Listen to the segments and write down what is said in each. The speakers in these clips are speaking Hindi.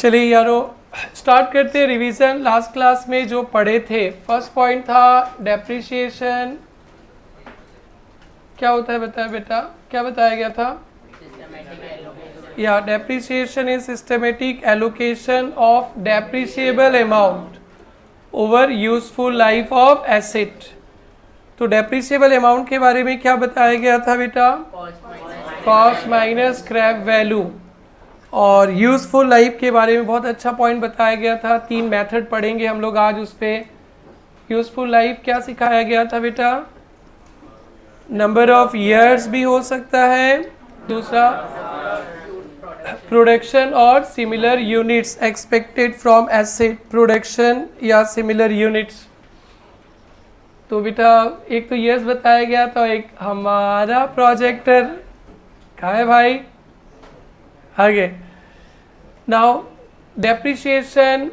चलिए यारो स्टार्ट करते हैं रिवीजन। लास्ट क्लास में जो पढ़े थे, फर्स्ट पॉइंट था डेप्रिसिएशन। क्या होता है बताया बेटा, क्या बताया गया था? या depreciation is systematic allocation of depreciable amount over useful life of asset. तो डेप्रिसिएबल अमाउंट के बारे में क्या बताया गया था बेटा? Cost minus scrap value. और यूजफुल लाइफ के बारे में बहुत अच्छा पॉइंट बताया गया था। 3 मेथड पढ़ेंगे हम लोग आज उस पर। यूजफुल लाइफ क्या सिखाया गया था बेटा? नंबर ऑफ ईयर्स भी हो सकता है, दूसरा प्रोडक्शन और similar units expected from asset production या सिमिलर यूनिट्स। तो बेटा एक तो ईयर्स बताया गया था, एक हमारा प्रोजेक्टर कहाँ है भाई? आगे नाउ डेप्रिसिएशन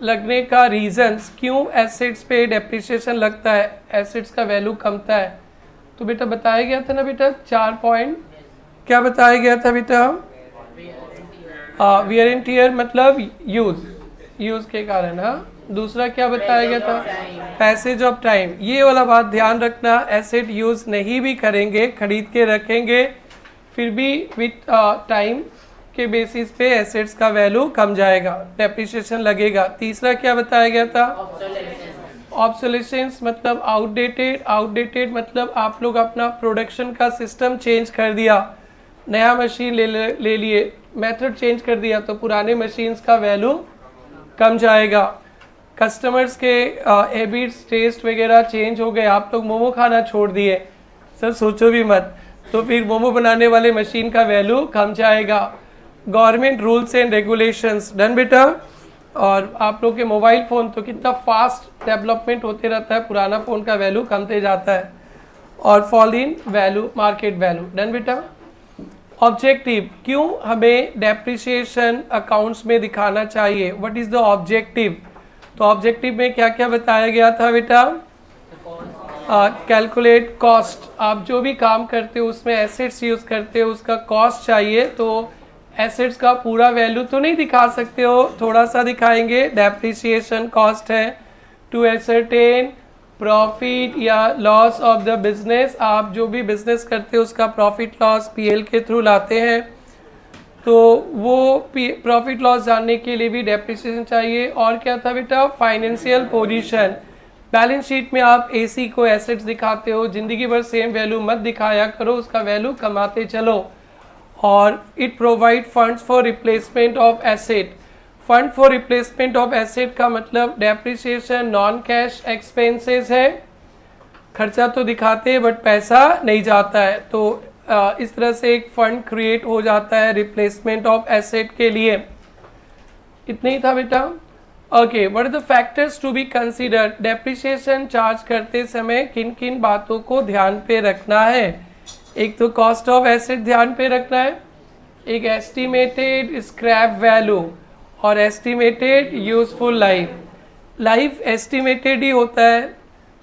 लगने का रीजंस, क्यों एसेट्स पे डेप्रिसिएशन लगता है, एसेट्स का वैल्यू कमता है। तो बेटा बताया गया था ना बेटा 4 पॉइंट। क्या बताया गया था बेटा? वियर एंड टियर मतलब यूज के कारण। दूसरा क्या बताया गया था? Passage of time. ये वाला बात ध्यान रखना, एसेट यूज नहीं भी करेंगे, खरीद के रखेंगे, फिर भी विथ टाइम के बेसिस पे एसेट्स का वैल्यू कम जाएगा, डेप्रिसिएशन लगेगा। तीसरा क्या बताया गया था? ऑब्सोलेसेंस मतलब आउटडेटेड मतलब आप लोग अपना प्रोडक्शन का सिस्टम चेंज कर दिया, नया मशीन ले लिए, मेथड चेंज कर दिया, तो पुराने मशीन्स का वैल्यू कम जाएगा। कस्टमर्स के हैबिट्स टेस्ट वगैरह चेंज हो गए, आप लोग मोमो खाना छोड़ दिए, सर सोचो भी मत, तो फिर मोमो बनाने वाले मशीन का वैल्यू कम जाएगा। Government rules and regulations done बेटा। और आप लोग के मोबाइल फ़ोन तो कितना फास्ट डेवलपमेंट होते रहता है, पुराना फ़ोन का वैल्यू कमते जाता है। और fall in value, market value done बेटा। ऑब्जेक्टिव, क्यों हमें डेप्रिसिएशन अकाउंट्स में दिखाना चाहिए, व्हाट इज़ द ऑब्जेक्टिव? तो ऑब्जेक्टिव में क्या क्या बताया गया था बेटा? कैलकुलेट कॉस्ट, आप जो भी काम करते हो उसमें एसेट्स यूज़ करते हो, उसका कॉस्ट चाहिए, तो एसेट्स का पूरा वैल्यू तो नहीं दिखा सकते हो, थोड़ा सा दिखाएंगे। डेप्रिसिएशन कॉस्ट है टू एसरटेन प्रॉफिट या लॉस ऑफ द बिजनेस, आप जो भी बिजनेस करते हो उसका प्रॉफिट लॉस पीएल के थ्रू लाते हैं, तो वो प्रॉफिट लॉस जानने के लिए भी डेप्रिसिएशन चाहिए। और क्या था बेटा? फाइनेंशियल पोजीशन, बैलेंस शीट में आप एसी को एसेट्स दिखाते हो, ज़िंदगी भर सेम वैल्यू मत दिखाया करो, उसका वैल्यू कमाते चलो। और it provide funds for replacement of asset. Fund for replacement of asset का मतलब डेप्रिसिएशन नॉन कैश एक्सपेंसेस है, खर्चा तो दिखाते हैं बट पैसा नहीं जाता है, तो इस तरह से एक फंड क्रिएट हो जाता है रिप्लेसमेंट ऑफ एसेट के लिए। इतना ही था बेटा। Okay, what are the factors to be considered, depreciation charge करते समय किन किन बातों को ध्यान पे रखना है? एक तो कॉस्ट ऑफ एसेट ध्यान पे रखना है, एक एस्टिमेटेड स्क्रैप वैल्यू और एस्टिमेटेड यूजफुल लाइफ एस्टिमेटेड ही होता है,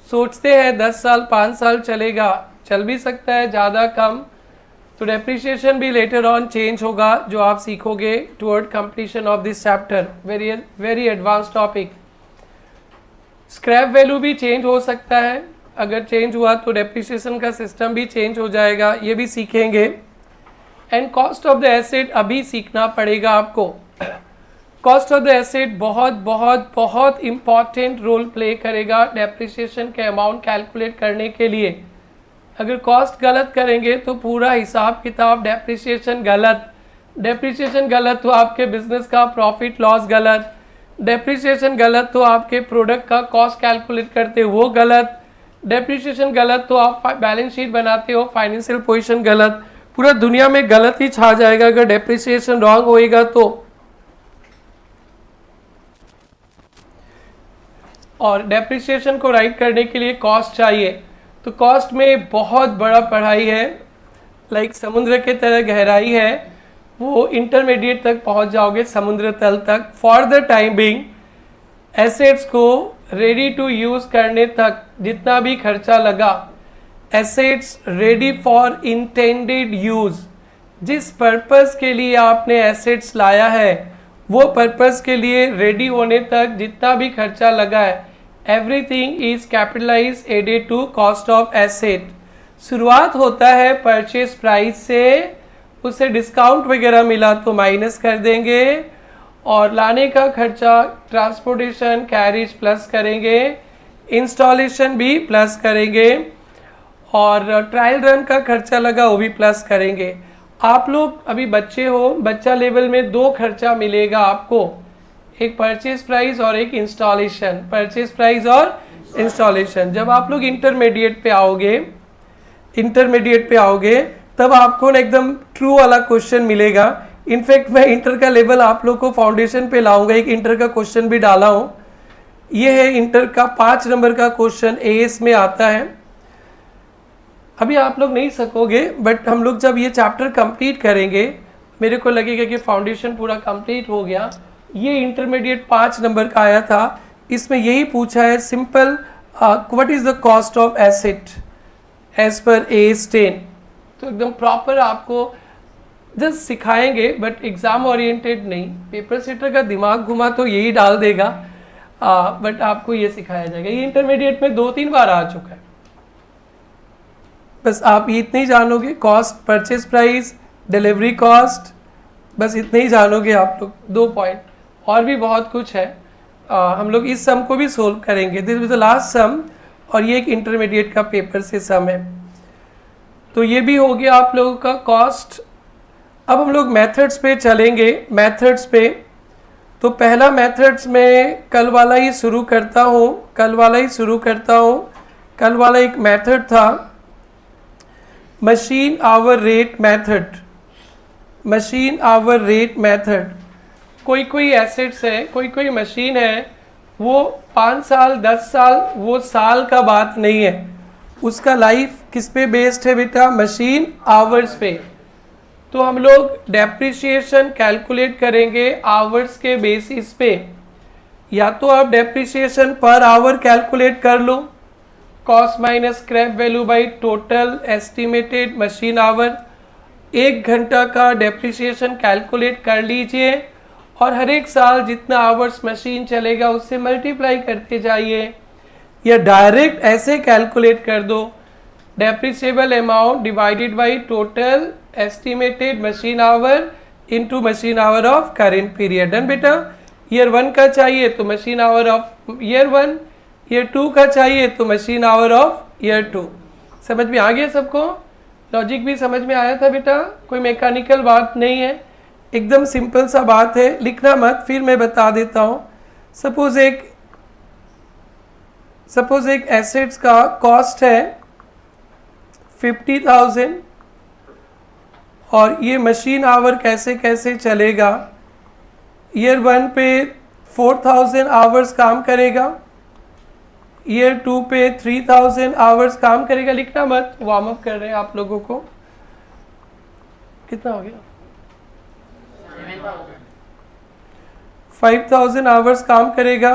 सोचते हैं 10 साल 5 साल चलेगा, चल भी सकता है ज़्यादा कम, तो डेप्रिसिएशन भी लेटर ऑन चेंज होगा, जो आप सीखोगे toward completion of this chapter. Very advance topic. Scrap value भी चेंज हो सकता है, अगर चेंज हुआ तो डेप्रिसिएशन का सिस्टम भी चेंज हो जाएगा, ये भी सीखेंगे। And cost of the asset अभी सीखना पड़ेगा आपको। कॉस्ट ऑफ द एसेट बहुत बहुत बहुत इम्पॉर्टेंट रोल प्ले करेगा डेप्रिसिएशन के अमाउंट कैलकुलेट करने के लिए। अगर कॉस्ट गलत करेंगे तो पूरा हिसाब किताब डेप्रिसिएशन गलत तो आपके बिजनेस का प्रॉफिट लॉस गलत, डेप्रिसिएशन गलत तो आपके प्रोडक्ट का कॉस्ट कैलकुलेट करते हो वो गलत, डेप्रिसिएशन गलत तो आप बैलेंस शीट बनाते हो फाइनेंशियल पोजीशन गलत, पूरा दुनिया में गलत ही छा जाएगा अगर डेप्रिसिएशन रॉन्ग होएगा तो। और डेप्रिसिएशन को राइट करने के लिए कॉस्ट चाहिए, तो कॉस्ट में बहुत बड़ा पढ़ाई है, लाइक समुद्र के तरह गहराई है, वो इंटरमीडिएट तक पहुंच जाओगे, समुद्र तल तक। For the time being assets को रेडी टू यूज़ करने तक जितना भी खर्चा लगा, assets ready for intended use जिस पर्पस के लिए आपने एसेट्स लाया है वो पर्पस के लिए रेडी होने तक जितना भी खर्चा लगा है everything is capitalize added to cost of asset. शुरुआत होता है परचेज प्राइस से, उससे डिस्काउंट वगैरह मिला तो माइनस कर देंगे, और लाने का खर्चा ट्रांसपोर्टेशन कैरिज प्लस करेंगे, इंस्टॉलेशन भी प्लस करेंगे, और ट्रायल रन का खर्चा लगा वो भी प्लस करेंगे। आप लोग अभी बच्चे हो, बच्चा लेवल में दो खर्चा मिलेगा आपको, एक परचेज प्राइस और एक इंस्टॉलेशन, परचेज प्राइस और इंस्टॉलेशन। जब आप लोग इंटरमीडिएट पे आओगे तब आपको ना एकदम ट्रू वाला क्वेश्चन मिलेगा। इनफैक्ट मैं इंटर का लेवल आप लोग को फाउंडेशन पे लाऊंगा, एक इंटर का क्वेश्चन भी डाला हूँ। ये है इंटर का 5 नंबर का क्वेश्चन, एएस में आता है। अभी आप लोग नहीं सकोगे, बट हम लोग जब ये चैप्टर कंप्लीट करेंगे मेरे को लगेगा कि फाउंडेशन पूरा कंप्लीट हो गया। ये इंटरमीडिएट 5 नंबर का आया था, इसमें यही पूछा है simple, what is the cost of asset as per AS 10। तो एकदम प्रॉपर आपको जस्ट सिखाएंगे, बट एग्ज़ाम ओरिएंटेड नहीं। पेपर सेटर का दिमाग घुमा तो यही डाल देगा, बट आपको ये सिखाया जाएगा। ये इंटरमीडिएट में 2-3 बार आ चुका है। बस आप इतने ही जानोगे, cost, purchase price, delivery cost, बस इतने ही जानोगे आप लोग, 2 पॉइंट। और भी बहुत कुछ है, हम लोग इस सम को भी सोल्व करेंगे। दिस इज द लास्ट सम, और ये एक इंटरमीडिएट का पेपर से सम है। तो ये भी हो गया आप लोगों का कॉस्ट। अब हम लोग मेथड्स पे चलेंगे। मेथड्स पे तो पहला मेथड्स में कल वाला ही शुरू करता हूँ। कल वाला एक मेथड था मशीन आवर रेट मेथड। कोई एसेट्स है, कोई मशीन है, वो 5 साल 10 साल, वो साल का बात नहीं है, उसका लाइफ किस पे बेस्ड है बेटा? मशीन आवर्स पे। तो हम लोग डेप्रिसिएशन कैलकुलेट करेंगे आवर्स के बेसिस पे। या तो आप डेप्रिसिएशन पर आवर कैलकुलेट कर लो, cost minus scrap value by total estimated machine hour. 1 घंटा का डेप्रिसिएशन कैलकुलेट कर लीजिए, और हर एक साल जितना आवर्स मशीन चलेगा उससे मल्टीप्लाई करते जाइए। या डायरेक्ट ऐसे कैलकुलेट कर दो, depreciable amount divided by total estimated machine hour into machine hour of current period. Done बेटा। ईयर 1 का चाहिए तो machine hour of year 1, year 2 का चाहिए तो मशीन आवर ऑफ ईयर 2। समझ में आ गया सबको? लॉजिक भी समझ में आया था बेटा? कोई मैकेनिकल बात नहीं है, एकदम सिंपल सा बात है, लिखना मत, फिर मैं बता देता हूँ। सपोज एक एसेट्स का कॉस्ट है 50,000, और ये मशीन आवर कैसे कैसे चलेगा। ईयर 1 पे 4,000 आवर्स काम करेगा, ईयर 2 पे 3,000 आवर्स काम करेगा। लिखना मत, वार्म अप कर रहे हैं आप लोगों को। कितना हो गया? 5,000 आवर्स काम करेगा,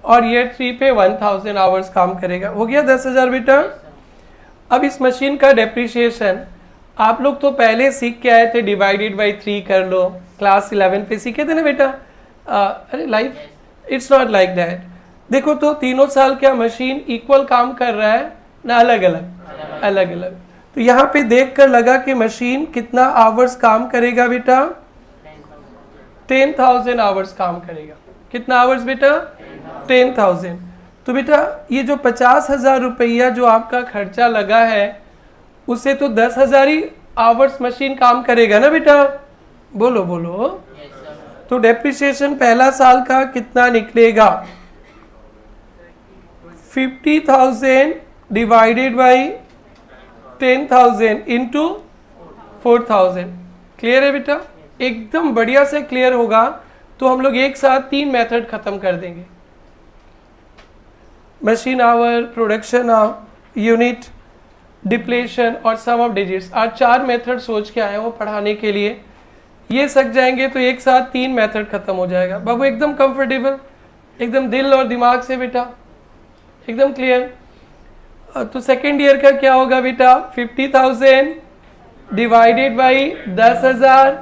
और ईयर 3 पे 1,000 आवर्स काम करेगा। हो गया 10,000 बेटा। अब इस मशीन का डेप्रिसिएशन आप लोग तो पहले सीख के आए थे, डिवाइडेड बाई 3 कर लो, क्लास 11 पे सीखे थे ना बेटा। अरे life it's not like that. देखो तो तीनों साल क्या मशीन इक्वल काम कर रहा है ना अलग अलग? तो यहाँ पे देख कर लगा कि मशीन कितना आवर्स काम करेगा बेटा? 10,000 आवर्स काम करेगा। कितना आवर्स बेटा? 10,000। तो बेटा ये जो 50,000 रुपया जो आपका खर्चा लगा है, उससे तो 10,000 ही आवर्स मशीन काम करेगा ना बेटा? बोलो बोलो। तो डेप्रिसिएशन पहला साल का कितना निकलेगा? 50,000 डिवाइडेड बाई 10,000 इंटू 4,000। क्लियर है बेटा? एकदम बढ़िया से क्लियर होगा तो हम लोग एक साथ 3 मेथड खत्म कर देंगे। Machine our, production unit, depletion और सम ऑफ डिजिट्स। आज 4 मेथड सोच के आए हो पढ़ाने के लिए। ये सक जाएंगे तो एक साथ 3 मेथड खत्म हो जाएगा। बाबू एकदम कंफर्टेबल, एकदम दिल और दिमाग से बेटा, एकदम क्लियर। तो सेकेंड ईयर का क्या होगा बेटा? 50,000 divided by 10,000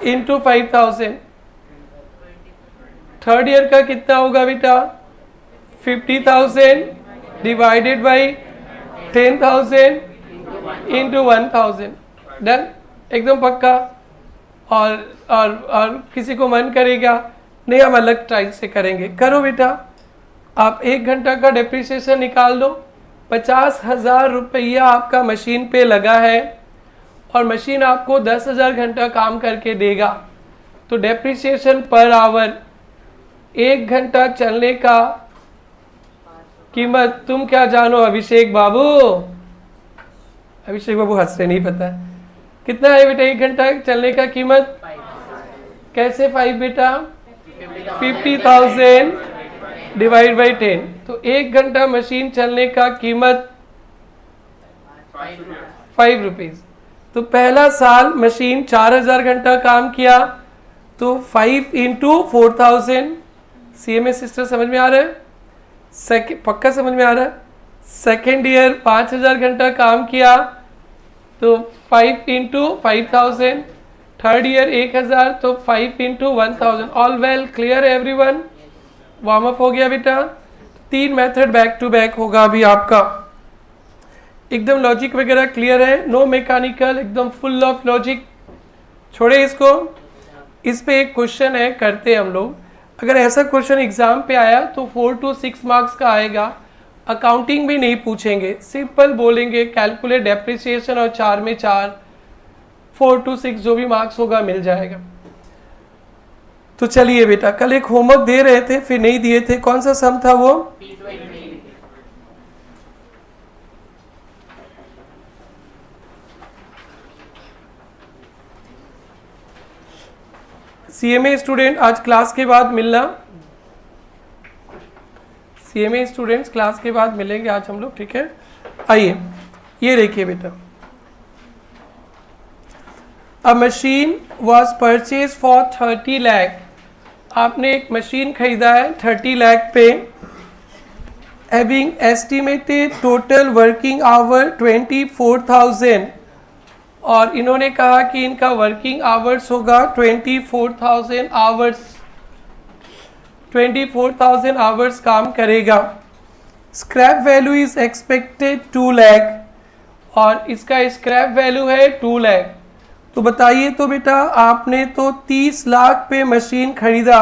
into 5,000। Third year का कितना होगा बेटा? 50,000 डिवाइडेड बाई 10,000 इंटू 1,000। डन, एकदम पक्का। और किसी को मन करेगा नहीं, हम अलग टाइप से करेंगे। करो बेटा, आप 1 घंटा का डेप्रिसिएशन निकाल दो। 50,000 रुपया आपका मशीन पे लगा है और मशीन आपको 10,000 घंटा काम करके देगा, तो डेप्रिसिएशन पर आवर 1 घंटा चलने का कीमत तुम क्या जानो अभिषेक बाबू? अभिषेक बाबू हंस रहे, नहीं पता कितना है बेटा 1 घंटा चलने का कीमत? कैसे 5 बेटा? 50,000 डिवाइड बाई 10। तो 1 घंटा मशीन चलने का कीमत 5 रुपीज। तो पहला साल मशीन 4,000 घंटा काम किया, तो 5 इंटू 4,000। CMA सिस्टर समझ में आ रहा है? पक्का समझ में आ रहा है? सेकेंड ईयर 5,000 घंटा काम किया, तो 5 इंटू 5,000। थर्ड ईयर 1,000, तो 5 into 1,000। All well, clear everyone? Warm up हो गया बेटा? 3 मेथड बैक टू बैक होगा अभी आपका। एकदम लॉजिक वगैरह क्लियर है? नो मैकेनिकल, एकदम फुल ऑफ लॉजिक। छोड़े इसको। इस पे एक क्वेश्चन है, करते हम लोग। अगर ऐसा क्वेश्चन एग्जाम पे आया तो 4 to 6 मार्क्स का आएगा। अकाउंटिंग भी नहीं पूछेंगे, सिंपल बोलेंगे कैलकुलेट डेप्रिसिएशन और 4 में 4, 4 to 6 जो भी मार्क्स होगा मिल जाएगा। तो चलिए बेटा, कल एक होमवर्क दे रहे थे फिर नहीं दिए थे, कौन सा सम था वो? CMA स्टूडेंट आज क्लास के बाद मिलना। CMA स्टूडेंट्स क्लास के बाद मिलेंगे आज हम लोग, ठीक है? आइए, ये देखिए बेटा, अ machine was purchase for 30 lakh. आपने एक मशीन खरीदा है 30 लाख पे। Having estimated total working hour 24,000, और इन्होंने कहा कि इनका वर्किंग आवर्स होगा 24,000 आवर्स। 24,000 आवर्स काम करेगा। Scrap value is expected 2 lakh, और इसका स्क्रैप वैल्यू है 2 लाख। तो बताइए तो बेटा, आपने तो 30 लाख पे मशीन खरीदा,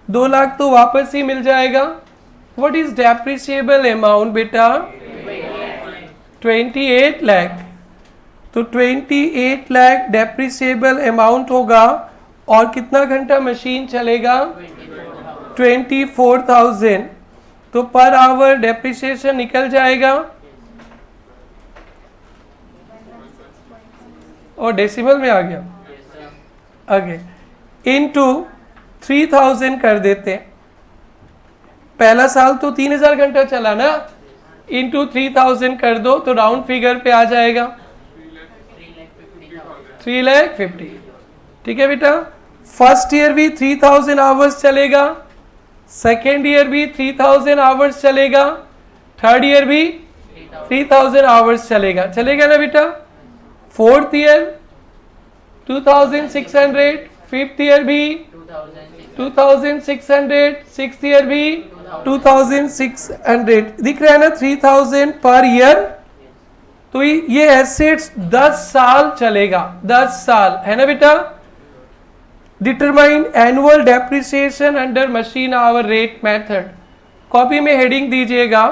2 लाख तो वापस ही मिल जाएगा। व्हाट इज डेप्रिसिएबल अमाउंट बेटा? 28 लाख। तो 28 लाख डेप्रिसिएबल अमाउंट होगा, और कितना घंटा मशीन चलेगा? 24,000। तो पर आवर डेप्रिसिएशन निकल जाएगा, और डेसिमल में आ गया आगे, इनटू 3,000 कर देते। पहला साल तो 3,000 घंटा चला ना, इनटू 3,000 कर दो तो राउंड फिगर पे आ जाएगा 3,50,000। ठीक है बेटा? फर्स्ट ईयर भी 3,000 आवर्स चलेगा, सेकेंड ईयर भी 3,000 आवर्स चलेगा, थर्ड ईयर भी 3,000 आवर्स चलेगा। चलेगा ना बेटा? फोर्थ ईयर 2,600, फिफ्थ ईयर भी 2,600, सिक्स्थ ईयर भी 2,600। दिख रहा है ना? 3,000 पर ईयर। तो ये एसेट्स 10 साल चलेगा, 10 साल, है ना बेटा? Determine annual depreciation under machine hour rate method. Copy में हेडिंग दीजिएगा,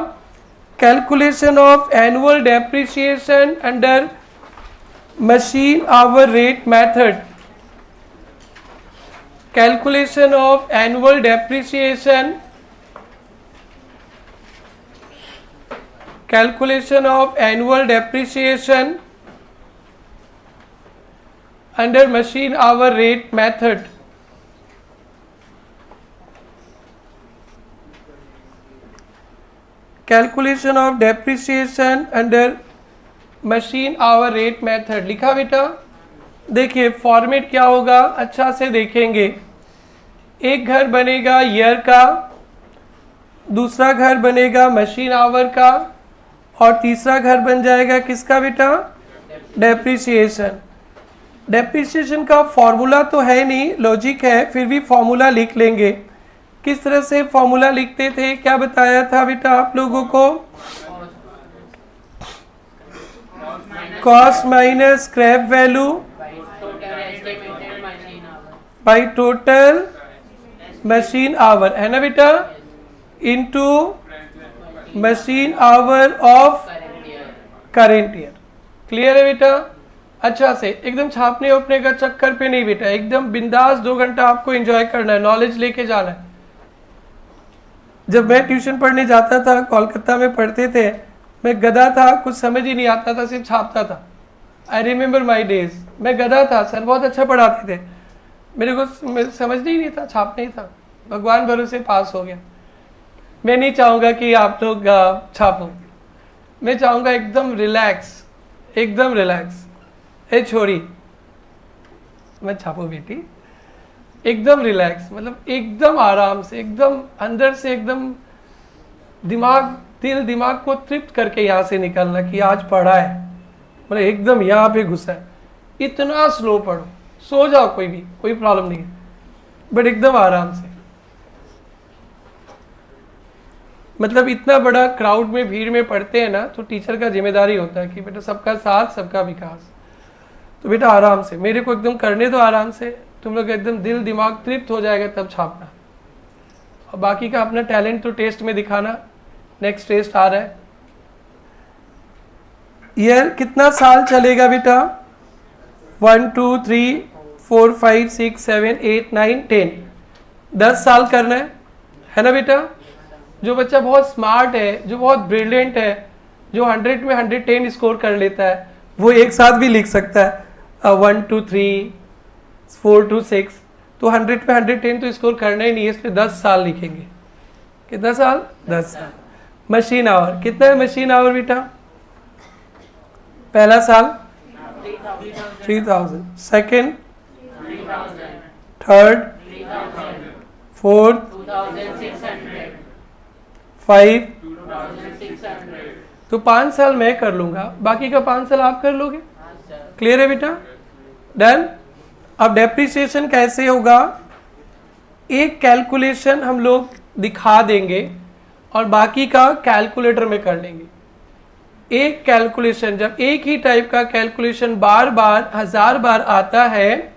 calculation of annual depreciation under machine hour rate method। calculation of annual depreciation, calculation of annual depreciation under machine hour rate method। calculation of depreciation under machine hour rate method लिखा बेटा? देखिए फॉर्मेट क्या होगा, अच्छा से देखेंगे। एक घर बनेगा ईयर का, दूसरा घर बनेगा मशीन आवर का, और तीसरा घर बन जाएगा किसका बेटा? डेप्रिसिएशन। डेप्रिसिएशन का फॉर्मूला तो है नहीं, लॉजिक है, फिर भी फॉर्मूला लिख लेंगे। किस तरह से फॉर्मूला लिखते थे, क्या बताया था बेटा आप लोगों को? Cost minus scrap value by total machine our, है ना बेटा, into machine hour of current year. Clear है बेटा? अच्छा से एकदम छापने उपने का चक्कर पे नहीं बेटा, एकदम बिंदास 2 घंटा आपको एंजॉय करना है, नॉलेज लेके जाना है। जब मैं ट्यूशन पढ़ने जाता था, कोलकाता में पढ़ते थे, मैं गधा था, कुछ समझ ही नहीं आता था, सिर्फ छापता था। आई रिमेम्बर माई डेज, मैं गधा था, सर बहुत अच्छा पढ़ाते थे, मेरे को समझ नहीं था, छापना ही था, भगवान भरोसे पास हो गया। मैं नहीं चाहूँगा कि आप लोग छापो, मैं चाहूँगा एकदम रिलैक्स, एकदम रिलैक्स। ए छोरी मैं छापो बेटी, एकदम रिलैक्स, मतलब एकदम आराम से, एकदम अंदर से, एकदम दिमाग, दिल दिमाग को तृप्त करके यहाँ से निकलना कि आज पढ़ा है, मतलब एकदम यहाँ पे घुसा है। इतना स्लो पढ़ो, सो जाओ कोई भी, कोई प्रॉब्लम नहीं है, बट एकदम आराम से। मतलब इतना बड़ा क्राउड में, भीड़ में पढ़ते हैं ना, तो टीचर का जिम्मेदारी होता है कि बेटा सबका साथ सबका विकास। तो बेटा आराम से, मेरे को एकदम करने दो आराम से, तुम लोग एकदम दिल दिमाग तृप्त हो जाएगा तब छापना। और बाकी का अपना टैलेंट तो टेस्ट में दिखाना। नेक्स्ट टेस्ट आ रहा है। ईयर कितना साल चलेगा बेटा? 1 2 3 4 5 6 7 8 9 10, 10 साल करना है ना बेटा? जो बच्चा बहुत स्मार्ट है, जो बहुत ब्रिलियंट है, जो 100 में 110 स्कोर कर लेता है, वो एक साथ भी लिख सकता है 1 2 3 4 2 6, तो 100 में 110 तो स्कोर करना ही नहीं है, इसलिए 10 साल लिखेंगे। कितना साल? 10 साल। मशीन आवर कितना है? मशीन आवर बेटा पहला साल 3000, सेकेंड, थर्ड, फोर्थ, 5, तो 5 साल मैं कर लूंगा, बाकी का 5 साल आप कर लोगे। क्लियर है बेटा? डन। अब डेप्रिसिएशन कैसे होगा? एक कैलकुलेशन हम लोग दिखा देंगे और बाकी का कैलकुलेटर में कर लेंगे। एक कैलकुलेशन, जब एक ही टाइप का कैलकुलेशन बार बार 1000 बार आता है,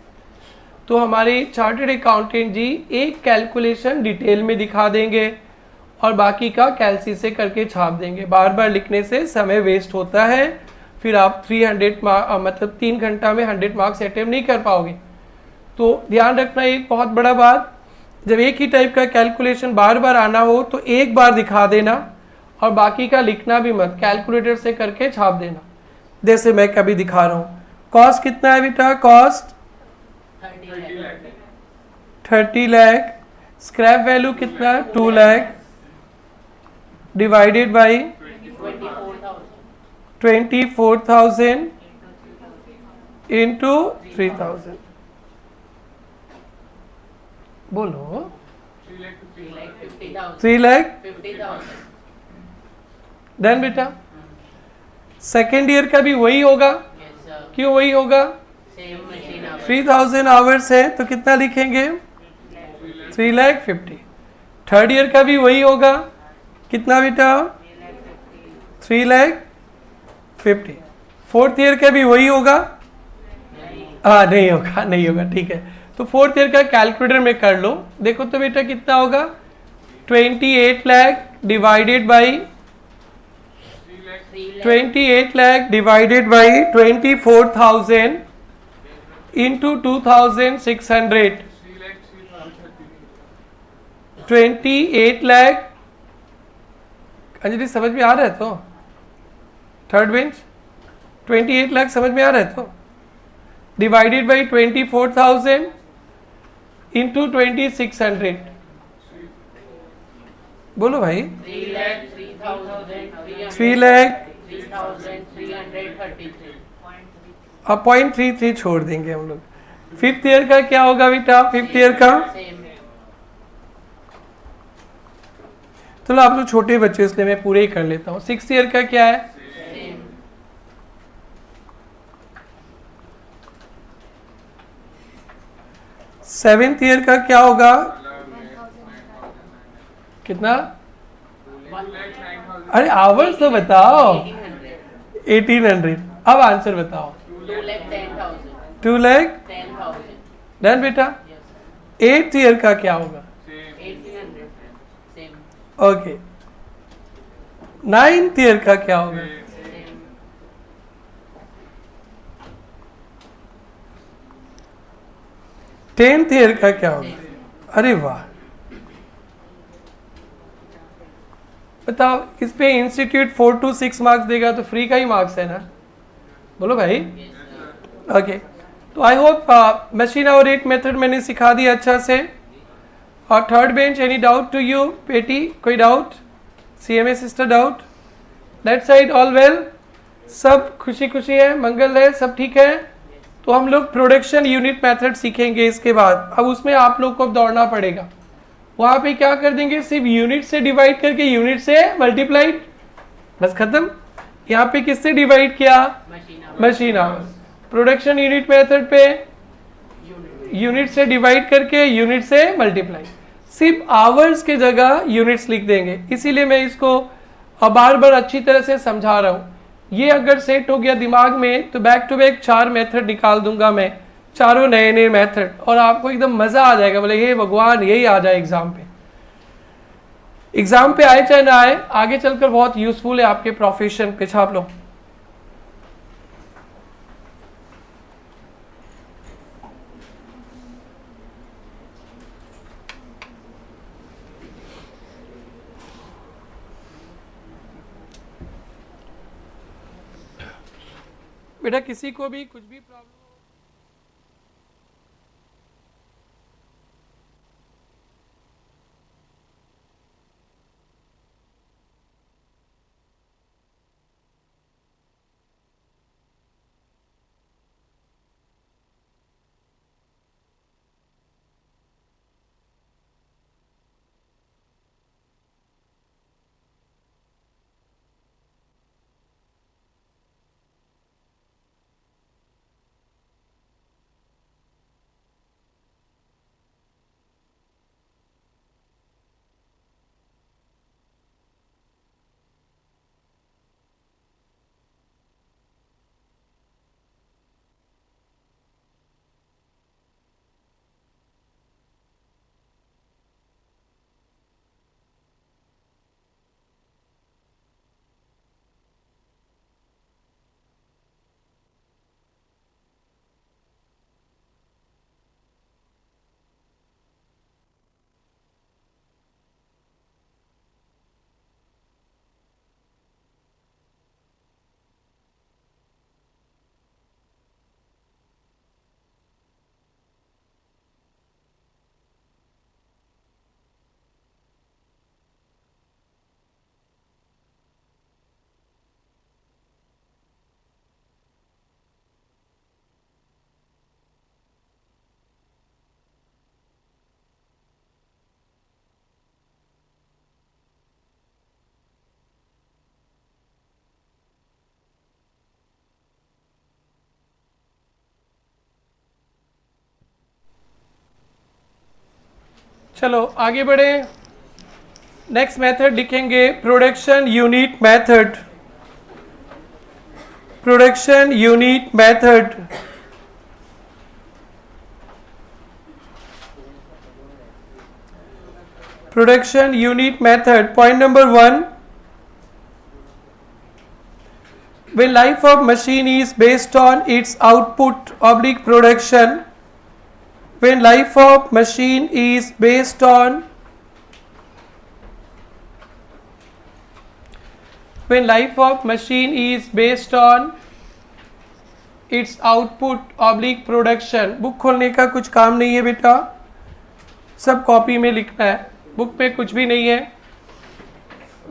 तो हमारे चार्टर्ड अकाउंटेंट जी एक कैलकुलेशन डिटेल में दिखा देंगे और बाकी का कैलसी से करके छाप देंगे। बार बार लिखने से समय वेस्ट होता है, फिर आप 300 मतलब 3 घंटा में 100 मार्क्स अटेम्प्ट नहीं कर पाओगे। तो ध्यान रखना एक बहुत बड़ा बात, जब एक ही टाइप का कैलकुलेशन बार बार आना हो तो एक बार दिखा देना और बाकी का लिखना भी मत, कैलकुलेटर से करके छाप देना, जैसे मैं कभी दिखा रहा हूँ। कॉस्ट कितना है बेटा? कॉस्ट 30 लाख। स्क्रैप वैल्यू कितना है? 2 लाख डिवाइडेड बाई 24,000 इंटू 3000। बोलो 3 लाख। डन बेटा। सेकेंड ईयर का भी वही होगा। क्यों वही होगा? 3000 आवर्स है तो कितना लिखेंगे? 3,50,000। थर्ड ईयर का भी वही होगा, कितना बेटा? 3,50,000। फोर्थ ईयर का भी वही होगा? हाँ नहीं होगा, नहीं होगा, ठीक है। तो फोर्थ ईयर का कैलकुलेटर में कर लो, देखो तो बेटा कितना होगा? 28 lakh divided by 24,000 into 2,600। 28 lakh. Anjali समझ में आ रहा है तो? थर्ड बेंच 28 लाख समझ में आ रहा है तो? Divided by 24,000 into 2,600। बोलो भाई। 3 लाख अब 0.33 छोड़ देंगे हम लोग। फिफ्थ ईयर का क्या होगा बेटा? फिफ्थ ईयर का चलो आप लोग छोटे बच्चे इसलिए मैं पूरे ही कर लेता हूँ। सिक्स ईयर का क्या है? 7th ईयर का क्या होगा? कितना? अरे आवर्स तो बताओ। 1800। अब आंसर बताओ। 2,10,000। डन बेटा। 8th ईयर का क्या होगा? 1800। ओके। 9th ईयर का क्या होगा? 10th ईयर का क्या होगा? अरे वाह, बताओ। इस पे इंस्टीट्यूट 4 to 6 मार्क्स देगा तो फ्री का ही मार्क्स है ना? बोलो भाई। ओके, तो आई होप मशीन और रेट मेथड मैंने सिखा दिया अच्छा से। और third bench, any doubt to you बेटी? कोई doubt? CMA sister doubt? Left side all well? सब खुशी खुशी है, मंगल है, सब ठीक है? तो हम लोग प्रोडक्शन यूनिट मेथड सीखेंगे इसके बाद। अब उसमें आप लोग को अब दौड़ना पड़ेगा। वहां पे क्या कर देंगे, सिर्फ यूनिट से डिवाइड करके यूनिट से मल्टीप्लाइड, बस खत्म। यहाँ पे किससे डिवाइड किया? Machine hours. Production unit method पे यूनिट से डिवाइड करके यूनिट से मल्टीप्लाई, सिर्फ आवर्स के जगह यूनिट्स लिख देंगे। इसीलिए मैं इसको बार बार अच्छी तरह से समझा रहा हूँ। ये अगर सेट हो गया दिमाग में तो बैक टू बैक 4 मेथड निकाल दूंगा मैं, चारों नए नए मेथड, और आपको एकदम मजा आ जाएगा। बोले हे भगवान, यही आ जाए एग्जाम पे। एग्जाम पे आए चाहे ना आए, आगे चलकर बहुत यूजफुल है आपके प्रोफेशन पे। छाप लो। बेटा किसी को भी कुछ भी प्रॉब्लम चलो आगे बढ़े। नेक्स्ट मेथड लिखेंगे production unit method. Production unit method. Production unit method. Point number 1, when life of machine is based on its output oblique production, when life of machine is based on when life of machine is based on its output oblique production, book खोलने का कुछ काम नहीं है बेटा, सब कॉपी में लिखना है, बुक पे कुछ भी नहीं है।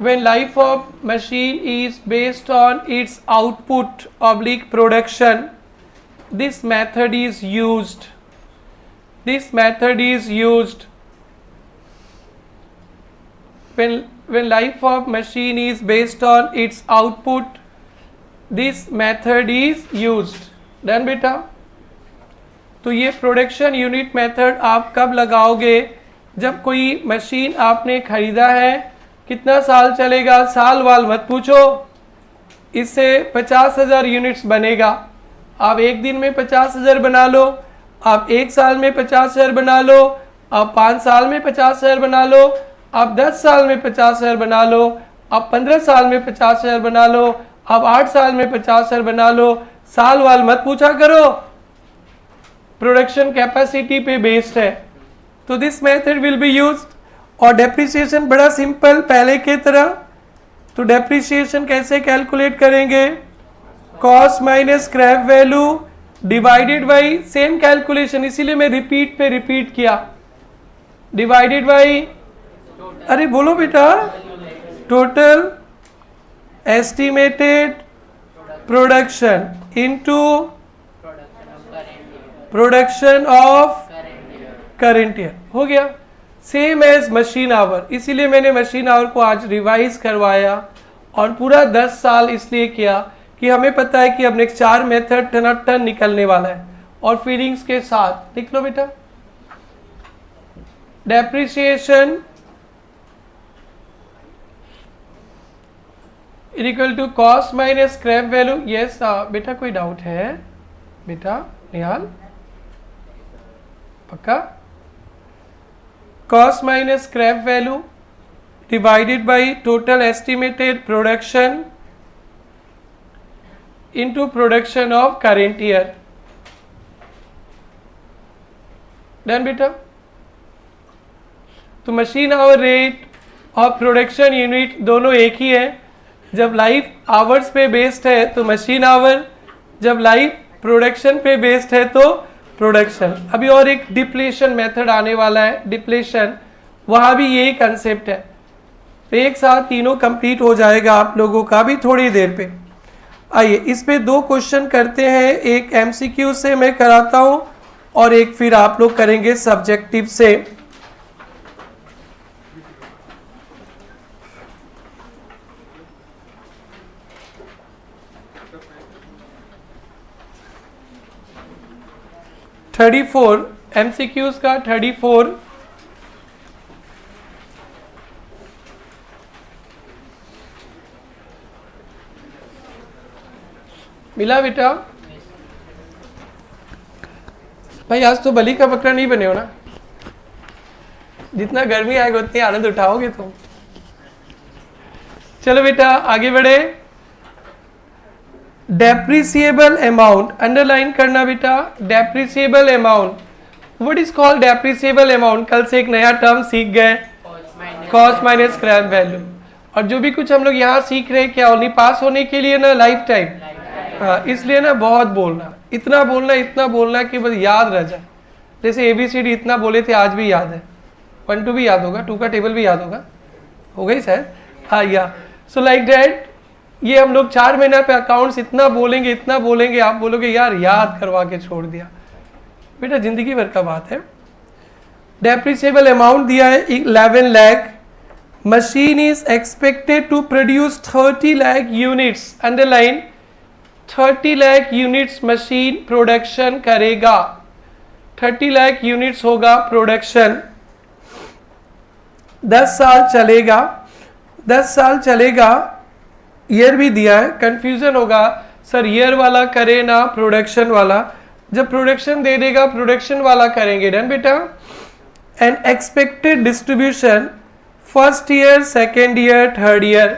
When life of machine is based on its output oblique production, this method is used. This method is used. When life of machine is based on its output, this method is used. Done बेटा? तो ये प्रोडक्शन यूनिट मेथड आप कब लगाओगे? जब कोई मशीन आपने खरीदा है, कितना साल चलेगा, साल वाल मत पूछो, इससे 50,000 यूनिट्स बनेगा। आप एक दिन में 50,000 बना लो, आप एक साल में 50,000 बना लो, आप 5 साल में 50,000 बना लो, आप 10 साल में 50,000 बना लो, आप 15 साल में 50,000 बना लो, आप 8 साल में 50,000 बना लो। साल वाल मत पूछा करो, प्रोडक्शन कैपेसिटी पे बेस्ड है। तो this method will be used. और डेप्रिसिएशन बड़ा सिंपल, पहले के तरह। तो डेप्रिसिएशन कैसे कैलकुलेट करेंगे? Cost minus scrap value divided by, same calculation, इसीलिए मैं रिपीट पे रिपीट किया, डिवाइडेड बाई, अरे बोलो बेटा, total estimated production into production of current year. हो गया, सेम एज मशीन आवर। इसीलिए मैंने मशीन आवर को आज रिवाइज करवाया और पूरा 10 साल इसलिए किया कि हमें पता है कि अब नेक्स्ट 4 मेथड टन निकलने वाला है। और फीलिंग्स के साथ लिख लो बेटा, depreciation equal to cost minus scrap value. Yes बेटा, कोई डाउट है बेटा? निहाल पक्का? Cost minus scrap value divided by total estimated production into production of current year. Done बेटा? तो मशीन आवर रेट और प्रोडक्शन यूनिट दोनों एक ही है। जब लाइफ आवर्स पे बेस्ड है तो मशीन आवर, जब लाइफ प्रोडक्शन पे बेस्ड है तो प्रोडक्शन। अभी और एक डिप्लेशन मेथड आने वाला है, डिप्लेशन, वहाँ भी यही कंसेप्ट है। तो एक साथ तीनों कंप्लीट हो जाएगा आप लोगों का भी थोड़ी देर पे। आइए इस पे 2 क्वेश्चन करते हैं, एक एमसीक्यू से मैं कराता हूँ और एक फिर आप लोग करेंगे सब्जेक्टिव से। MCQs का 34 मिला बेटा? भाई आज तो बलि का बकरा नहीं बने हो ना, जितना गर्मी आएगा उतनी आनंद उठाओगे तुम। चलो बेटा आगे बढ़े। डेप्रिसिएबल अमाउंट अंडरलाइन करना बेटा, depreciable amount. What is called depreciable amount? कल से एक नया टर्म सीख गए, कॉस्ट माइनस स्क्रैप वैल्यू। और जो भी कुछ हम लोग यहाँ सीख रहे हैं क्या ओनली पास होने के लिए ना, लाइफ टाइम। हाँ, इसलिए ना बहुत बोलना, इतना बोलना कि बस याद रह जाए। जैसे ABCD इतना बोले थे, आज भी याद है। 1 2 भी याद होगा, 2 का टेबल भी याद होगा, हो गई शायद। हाँ या सो लाइक दैट, ये हम लोग 4 महीना पे अकाउंट्स इतना बोलेंगे, आप बोलोगे यार याद करवा के छोड़ दिया। बेटा जिंदगी भर का बात है। डेप्रिसिएबल अमाउंट दिया है 11 lakh. Machine is expected to produce 30 lakh units. Underline, 30 lakh units machine production करेगा। 30 लाख यूनिट्स होगा प्रोडक्शन। 10 साल चलेगा, 10 साल चलेगा। ईयर भी दिया है, कंफ्यूजन होगा सर ईयर वाला करे ना प्रोडक्शन वाला। जब प्रोडक्शन दे देगा प्रोडक्शन वाला करेंगे। डन बेटा? And expected distribution first year, second year, third year.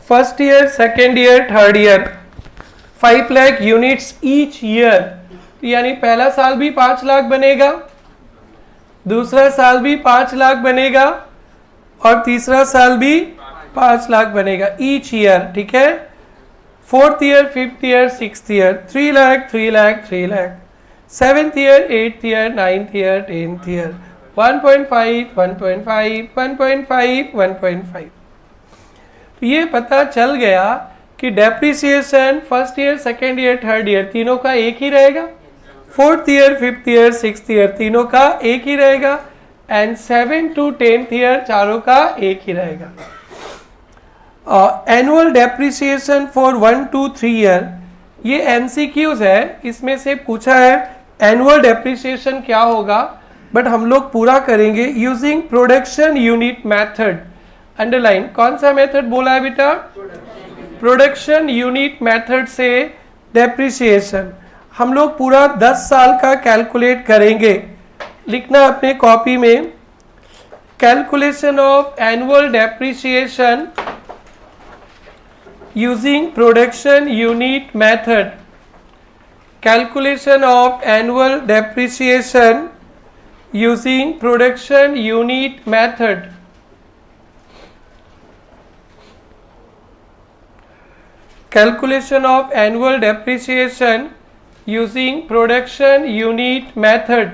First year, second year, third year 5 lakh units each year. यानी पहला साल भी 5 लाख बनेगा, दूसरा साल भी 5 लाख बनेगा और तीसरा साल भी 5 लाख बनेगा ईच ईयर। ठीक है? 4th year, 5th year, 6th year 3 lakh, 3 lakh, 3 lakh. 7th year, 8th year, 9th year, 10th year 1.5, 1.5, 1.5, 1.5। तो ये पता चल गया कि depreciation first year, second year, third year तीनों का एक ही रहेगा। 4th year, 5th year, 6th year तीनों का एक ही रहेगा। एंड 7 to 10th ईयर चारों का एक ही रहेगा। Annual depreciation for 1 to 3 year ये एमसीक्यूज है, इसमें से पूछा है एनुअल डेप्रिसिएशन क्या होगा, बट हम लोग पूरा करेंगे using production unit method. Underline, कौन सा मेथड बोला है बेटा? प्रोडक्शन यूनिट मेथड से डेप्रिसिएशन हम लोग पूरा 10 साल का कैलकुलेट करेंगे। लिखना अपने कॉपी में, calculation of annual depreciation using production unit method, calculation of annual depreciation using production unit method, calculation of annual depreciation using production unit method।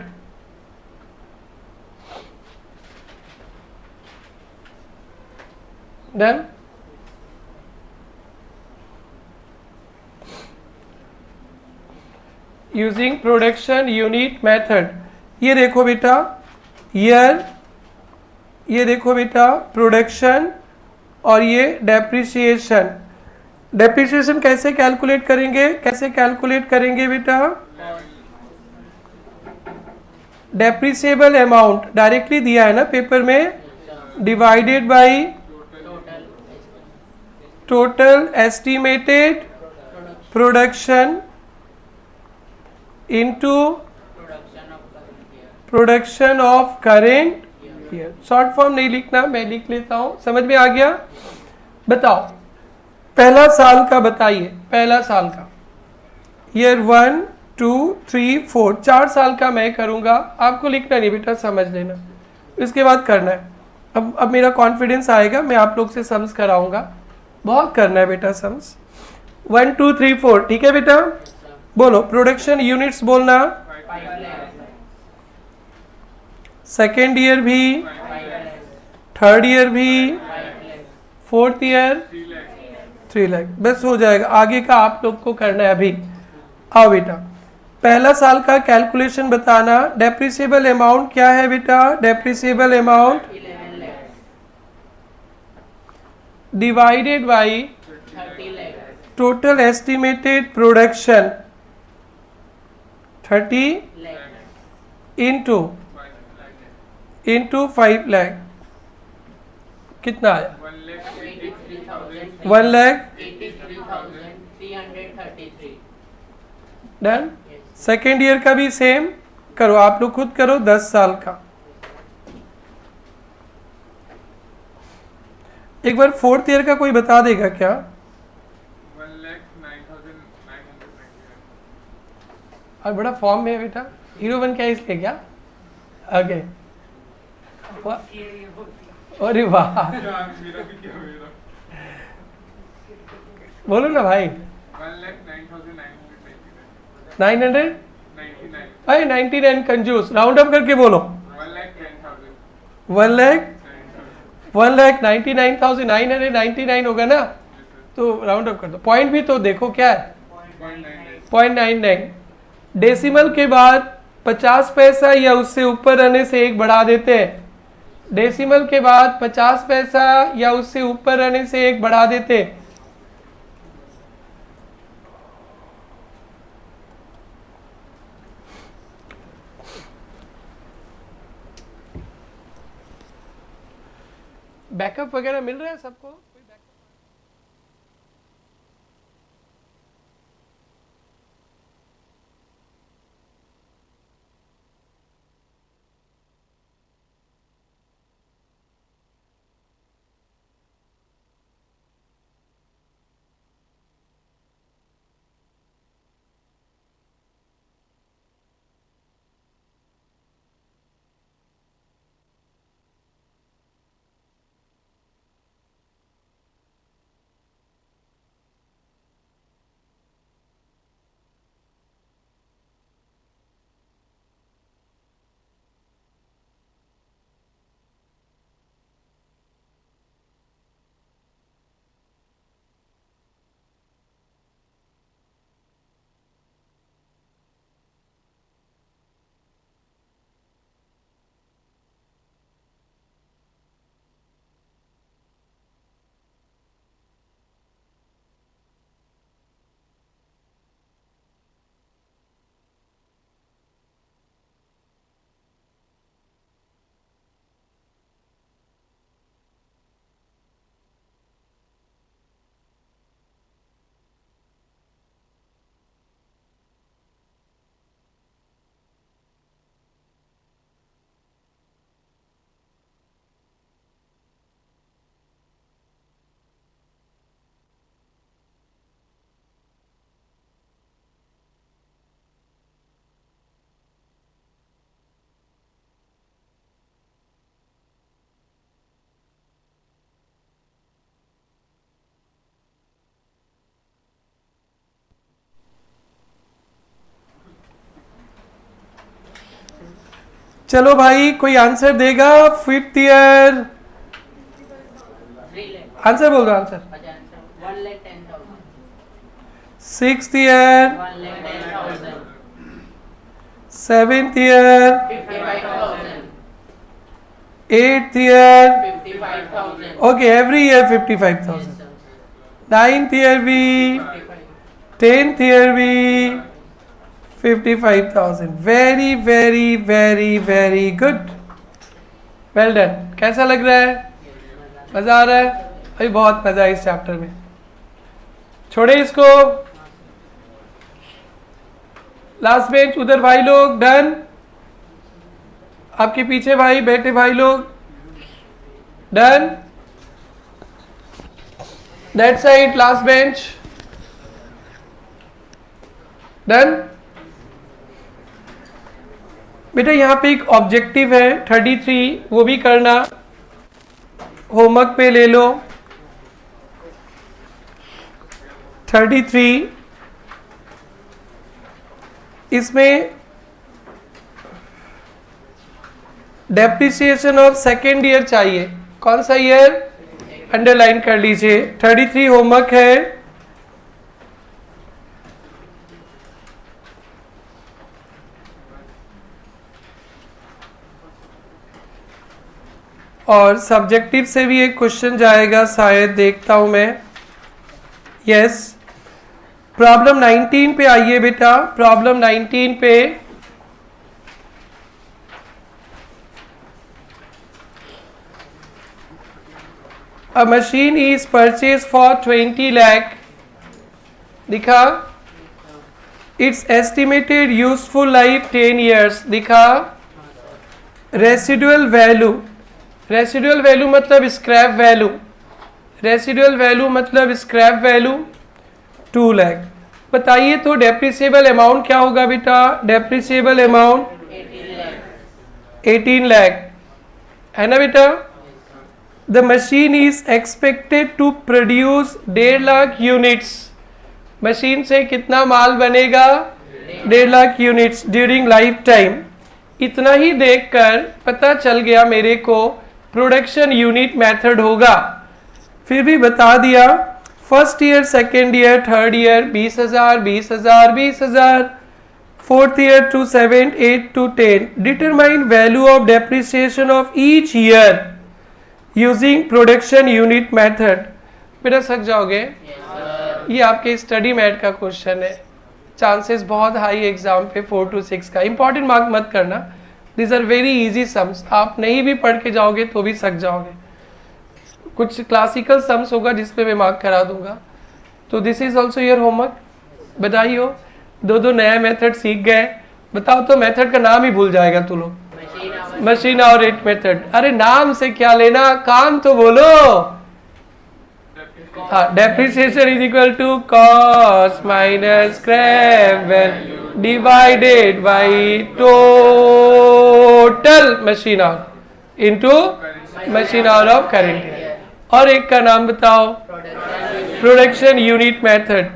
Done? Using production unit method. ये देखो बेटा ईयर, ये देखो बेटा प्रोडक्शन, और ये डेप्रिसिएशन। डेप्रिसिएशन कैसे कैलकुलेट करेंगे? कैसे कैलकुलेट करेंगे बेटा? डेप्रिसिएबल अमाउंट डायरेक्टली दिया है ना पेपर में, divided by total estimated production into production of current year. Short form नहीं लिखना, मैं लिख लेता हूं, समझ में आ गया? बताओ पहला साल का बताइए, पहला साल का ईयर 1 2 3 4, 4 साल का मैं करूंगा, आपको लिखना नहीं बेटा, समझ लेना, इसके बाद करना है। अब मेरा कॉन्फिडेंस आएगा, मैं आप लोग से सम्स कराऊंगा, बहुत करना है बेटा सम्स। 1 2 3 4, ठीक है बेटा? बोलो प्रोडक्शन यूनिट्स बोलना। सेकेंड ईयर भी, थर्ड ईयर भी, फोर्थ ईयर 3 लाख, बस हो जाएगा। आगे का आप लोग को करना है अभी। आओ बेटा, पहला साल का कैलकुलेशन बताना। डेप्रिसिएबल अमाउंट क्या है बेटा? Depreciable amount divided by total estimated production 30 into 5 lakh, कितना आया? 1,83,333। डन। सेकेंड ईयर का भी सेम करो, आप लोग खुद करो, 10 साल का। एक बार फोर्थ ईयर का कोई बता देगा क्या? 1,09,999। और बड़ा फॉर्म में है बेटा, हीरो बन क्या इसलिए क्या? ओके, अरे वाह, बोलो ना भाई। 99 कंजूस, राउंड अप करके बोलो। 1,99,999 होगा ना, तो राउंड अप कर दो। पॉइंट भी तो देखो क्या है, 0.99। डेसिमल के बाद 50 पैसा या उससे ऊपर रहने से एक बढ़ा देते हैं। डेसिमल के बाद 50 पैसा या उससे ऊपर रहने से एक बढ़ा देते हैं। बैकअप वगैरह मिल रहा है सबको? चलो भाई कोई आंसर देगा? 5th ईयर आंसर बोल दो answer. 6th year, 7th year, 8th year, okay every year 55,000। 9th year भी, 10th ईयर भी 55,000। Very very very very good, well done. कैसा लग रहा है? मजा आ रहा है? अभी बहुत मजा है इस चैप्टर में। छोड़े इसको। लास्ट बेंच उधर भाई लोग डन। आपके पीछे भाई बैठे भाई लोग done. That side last bench done. बेटा यहाँ पे एक ऑब्जेक्टिव है 33, वो भी करना, होमवर्क पे ले लो। 33 इसमें डेप्रिसिएशन ऑफ सेकेंड ईयर चाहिए। कौन सा ईयर? अंडरलाइन कर लीजिए। 33 होमवर्क है। और सब्जेक्टिव से भी एक क्वेश्चन जाएगा शायद, देखता हूं मैं। यस, प्रॉब्लम 19 पे आइए बेटा। प्रॉब्लम 19 पे A machine is purchased for 20 lakh, दिखा। Its estimated useful life 10 years, दिखा। Residual value, रेसिडुअल वैल्यू मतलब स्क्रैप वैल्यू, रेसिडुअल वैल्यू मतलब स्क्रैप वैल्यू 2 लाख। बताइए तो डेप्रिसिएबल अमाउंट क्या होगा बेटा? डेप्रिसिएबल अमाउंट 18 लाख है ना बेटा। The machine is expected to produce 1.5 lakh units. Machine से कितना माल बनेगा? 1.5 lakh units during life time. इतना ही देखकर पता चल गया मेरे को प्रोडक्शन यूनिट मेथड होगा। फिर भी बता दिया first year, second year, third year 20,000 20,000 20,000, fourth year to 7 8 to 10। Determine value of depreciation of each year using production unit method. बेटा सक जाओगे? ये आपके स्टडी मैट का क्वेश्चन है। चांसेस बहुत हाई एग्जाम पे 4 to 6 का। इंपॉर्टेंट मार्क मत करना, this are very easy sums. आप नहीं भी पढ़ के जाओगे तो भी सक जाओगे। कुछ क्लासिकल सम्स होगा जिसपे मैं मार्क करा दूंगा। तो this is also your homework. बधाई हो, दो नया मेथड सीख गए। बताओ तो मेथड का नाम ही भूल जाएगा तू लोग। मशीन और रेट मेथड। अरे नाम से क्या लेना, काम तो बोलो। हाँ, depreciation is equal to cost minus scrap value divided by total machine hour into machine hour of current year. और एक का नाम बताओ, प्रोडक्शन यूनिट मेथड।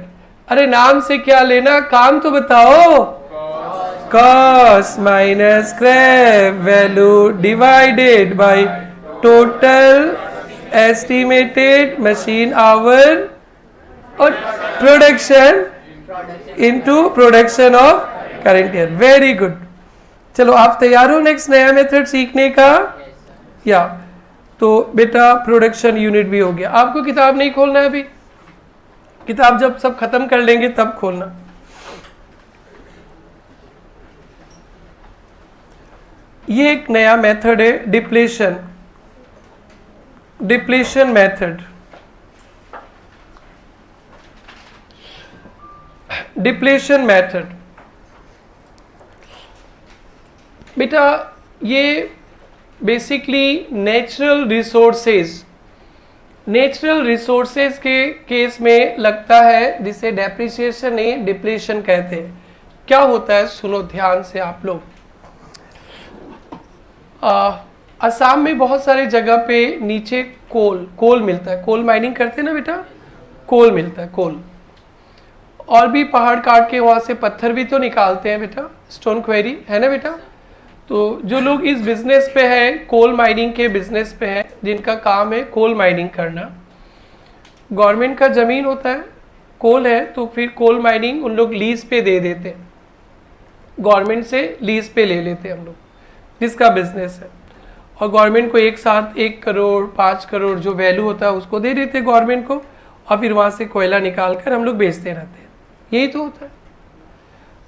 अरे नाम से क्या लेना, काम तो बताओ। Cost minus scrap value divided by total estimated machine hour और production into production of current year. Very good. चलो आप तैयार हो नेक्स्ट नया मेथड सीखने का? या तो बेटा प्रोडक्शन यूनिट भी हो गया। आपको किताब नहीं खोलना है अभी, किताब जब सब खत्म कर लेंगे तब खोलना। ये एक नया मेथड है, depletion. Depletion method. Depletion method बेटा ये बेसिकली नेचुरल रिसोर्सेज के केस में लगता है, जिसे डेप्रिसिएशन नहीं डिप्लेशन कहते हैं। क्या होता है सुनो ध्यान से आप लोग। असम में बहुत सारे जगह पे नीचे कोल मिलता है। कोल माइनिंग करते हैं ना बेटा, कोल मिलता है, कोल। और भी पहाड़ काट के वहाँ से पत्थर भी तो निकालते हैं बेटा, स्टोन क्वेरी है ना बेटा। तो जो लोग इस बिजनेस पे है, कोल माइनिंग के बिजनेस पे है, जिनका काम है कोल माइनिंग करना, गवर्नमेंट का ज़मीन होता है, कोल है, तो फिर कोल माइनिंग उन लोग लीज पे दे देते हैं, गवर्नमेंट से लीज पे ले लेते हैं हम लोग, जिसका बिजनेस है, और गवर्नमेंट को एक साथ 1 करोड़ 5 करोड़ जो वैल्यू होता है उसको दे देते हैं गवर्नमेंट को, और फिर वहाँ से कोयला निकाल कर हम लोग बेचते रहते हैं। यही तो होता है।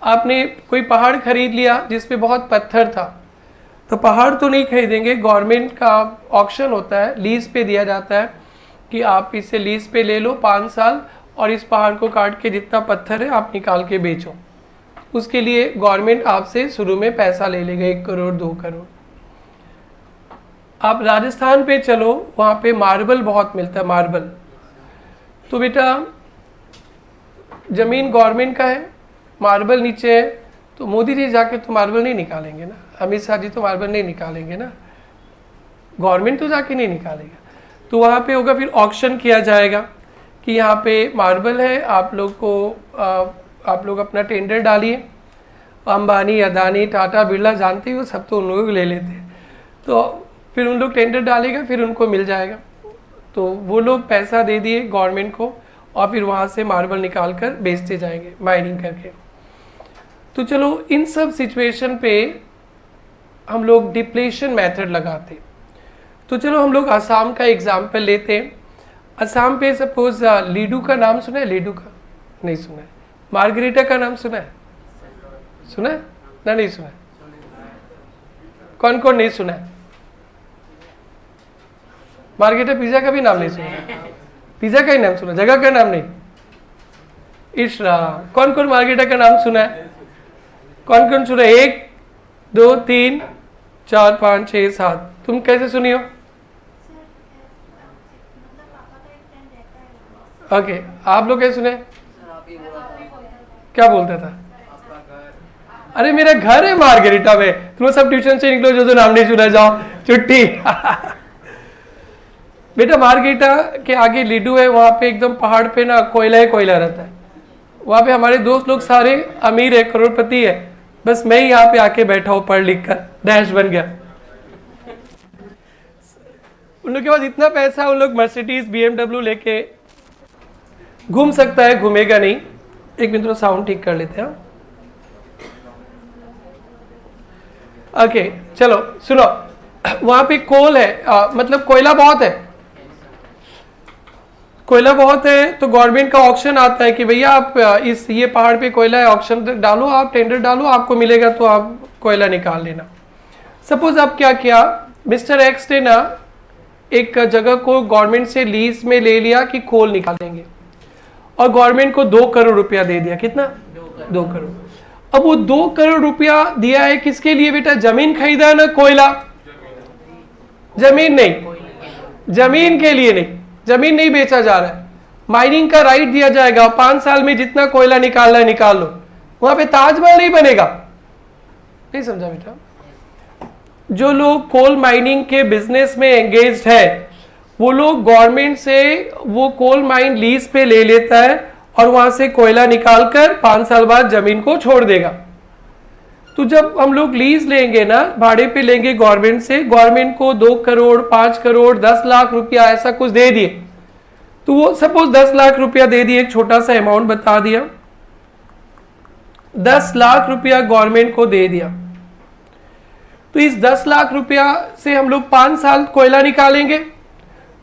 आपने कोई पहाड़ खरीद लिया जिस पे बहुत पत्थर था, तो पहाड़ तो नहीं खरीदेंगे, गवर्नमेंट का ऑक्शन होता है, लीज पे दिया जाता है कि आप इसे लीज पे ले लो 5 साल, और इस पहाड़ को काट के जितना पत्थर है आप निकाल के बेचो। उसके लिए गवर्नमेंट आपसे शुरू में पैसा ले लेगा, 1 करोड़ 2 करोड़। आप राजस्थान पे चलो, वहाँ पे मार्बल बहुत मिलता है, मार्बल। तो बेटा ज़मीन गवर्नमेंट का है, मार्बल नीचे है, तो मोदी जी जाके तो मार्बल नहीं निकालेंगे ना, अमित शाह जी तो मार्बल नहीं निकालेंगे ना, गवर्नमेंट तो जाके नहीं निकालेगा। तो वहाँ पे होगा, फिर ऑक्शन किया जाएगा कि यहाँ पे मार्बल है, आप लोग अपना टेंडर डालिए। अंबानी, अदानी, टाटा, बिरला जानते हो, सब तो उन लोग ले लेते हैं। तो फिर उन लोग टेंडर डालेगा, फिर उनको मिल जाएगा। तो वो लोग पैसा दे दिए गवर्नमेंट को, और फिर वहाँ से मार्बल निकाल कर बेचते जाएंगे माइनिंग करके। तो चलो इन सब सिचुएशन पे हम लोग डिप्लेशन मेथड लगाते। तो चलो हम लोग असम का एग्जाम्पल लेते हैं। असम पे सपोज लीडू का नाम सुना है? लीडू का नहीं सुना है। मार्गरीटा का नाम सुना है? सुना है ना? नहीं सुना है? कौन कौन नहीं सुना है? मार्गरीटा पिज्जा का भी नाम नहीं सुना? पिज्जा का ही नाम सुना, जगह का नाम नहीं? इशरा। कौन कौन मार्गरीटा का नाम सुना है? कौन कौन सुना है? 1 2 3 4 5 6 7। तुम कैसे सुनी हो? ओके, आप लोग कैसे सुने? क्या बोलता था? अरे मेरा घर है मार्गरीटा में। तुम सब ट्यूशन से निकलो, जो नाम नहीं सुना, जाओ छुट्टी। बेटा मार्गरीटा के आगे लीडू है, वहाँ पे एकदम पहाड़ पे ना कोयला ही कोयला रहता है। वहाँ पे हमारे दोस्त लोग सारे अमीर है, करोड़पति है, बस मैं ही यहाँ पे आके बैठा हूँ, पढ़ लिख कर डैश बन गया। उन लोग के पास इतना पैसा, उन लोग मर्सिडीज BMW लेके घूम सकता है, घूमेगा नहीं। एक मिनट, साउंड ठीक कर लेते हैं। ओके चलो सुनो, वहां पे कोल है, मतलब कोयला बहुत है, कोयला बहुत है। तो गवर्नमेंट का ऑक्शन आता है कि भैया आप ये पहाड़ पे कोयला है, ऑक्शन डालो, आप टेंडर डालो, आपको मिलेगा तो आप कोयला निकाल लेना। सपोज आप क्या किया, मिस्टर एक्स ने ना एक जगह को गवर्नमेंट से लीज में ले लिया कि कोल निकालेंगे, और गवर्नमेंट को 2 करोड़ रुपया दे दिया। कितना? 2 करोड़। अब वो 2 करोड़ रुपया दिया है किसके लिए बेटा? जमीन खरीदा है ना, कोयला? जमीन नहीं, जमीन के लिए नहीं, जमीन नहीं बेचा जा रहा है, माइनिंग का राइट दिया जाएगा। 5 साल में जितना कोयला निकालना है निकाल लो। वहां पे ताजमहल नहीं बनेगा। नहीं समझा बेटा? जो लोग कोल माइनिंग के बिजनेस में एंगेज्ड है, वो लोग गवर्नमेंट से वो कोल माइन लीज पे ले लेता है, और वहां से कोयला निकालकर 5 साल बाद जमीन को छोड़ देगा। तो जब हम लोग लीज लेंगे ना, भाड़े पे लेंगे गवर्नमेंट से, गवर्नमेंट को 2 करोड़ 5 करोड़ 10 लाख रुपया ऐसा कुछ दे दिए, तो वो सपोज 10 लाख रुपया दे दिए, एक छोटा सा अमाउंट बता दिया, 10 लाख रुपया गवर्नमेंट को दे दिया। तो इस 10 लाख रुपया से हम लोग 5 साल कोयला निकालेंगे,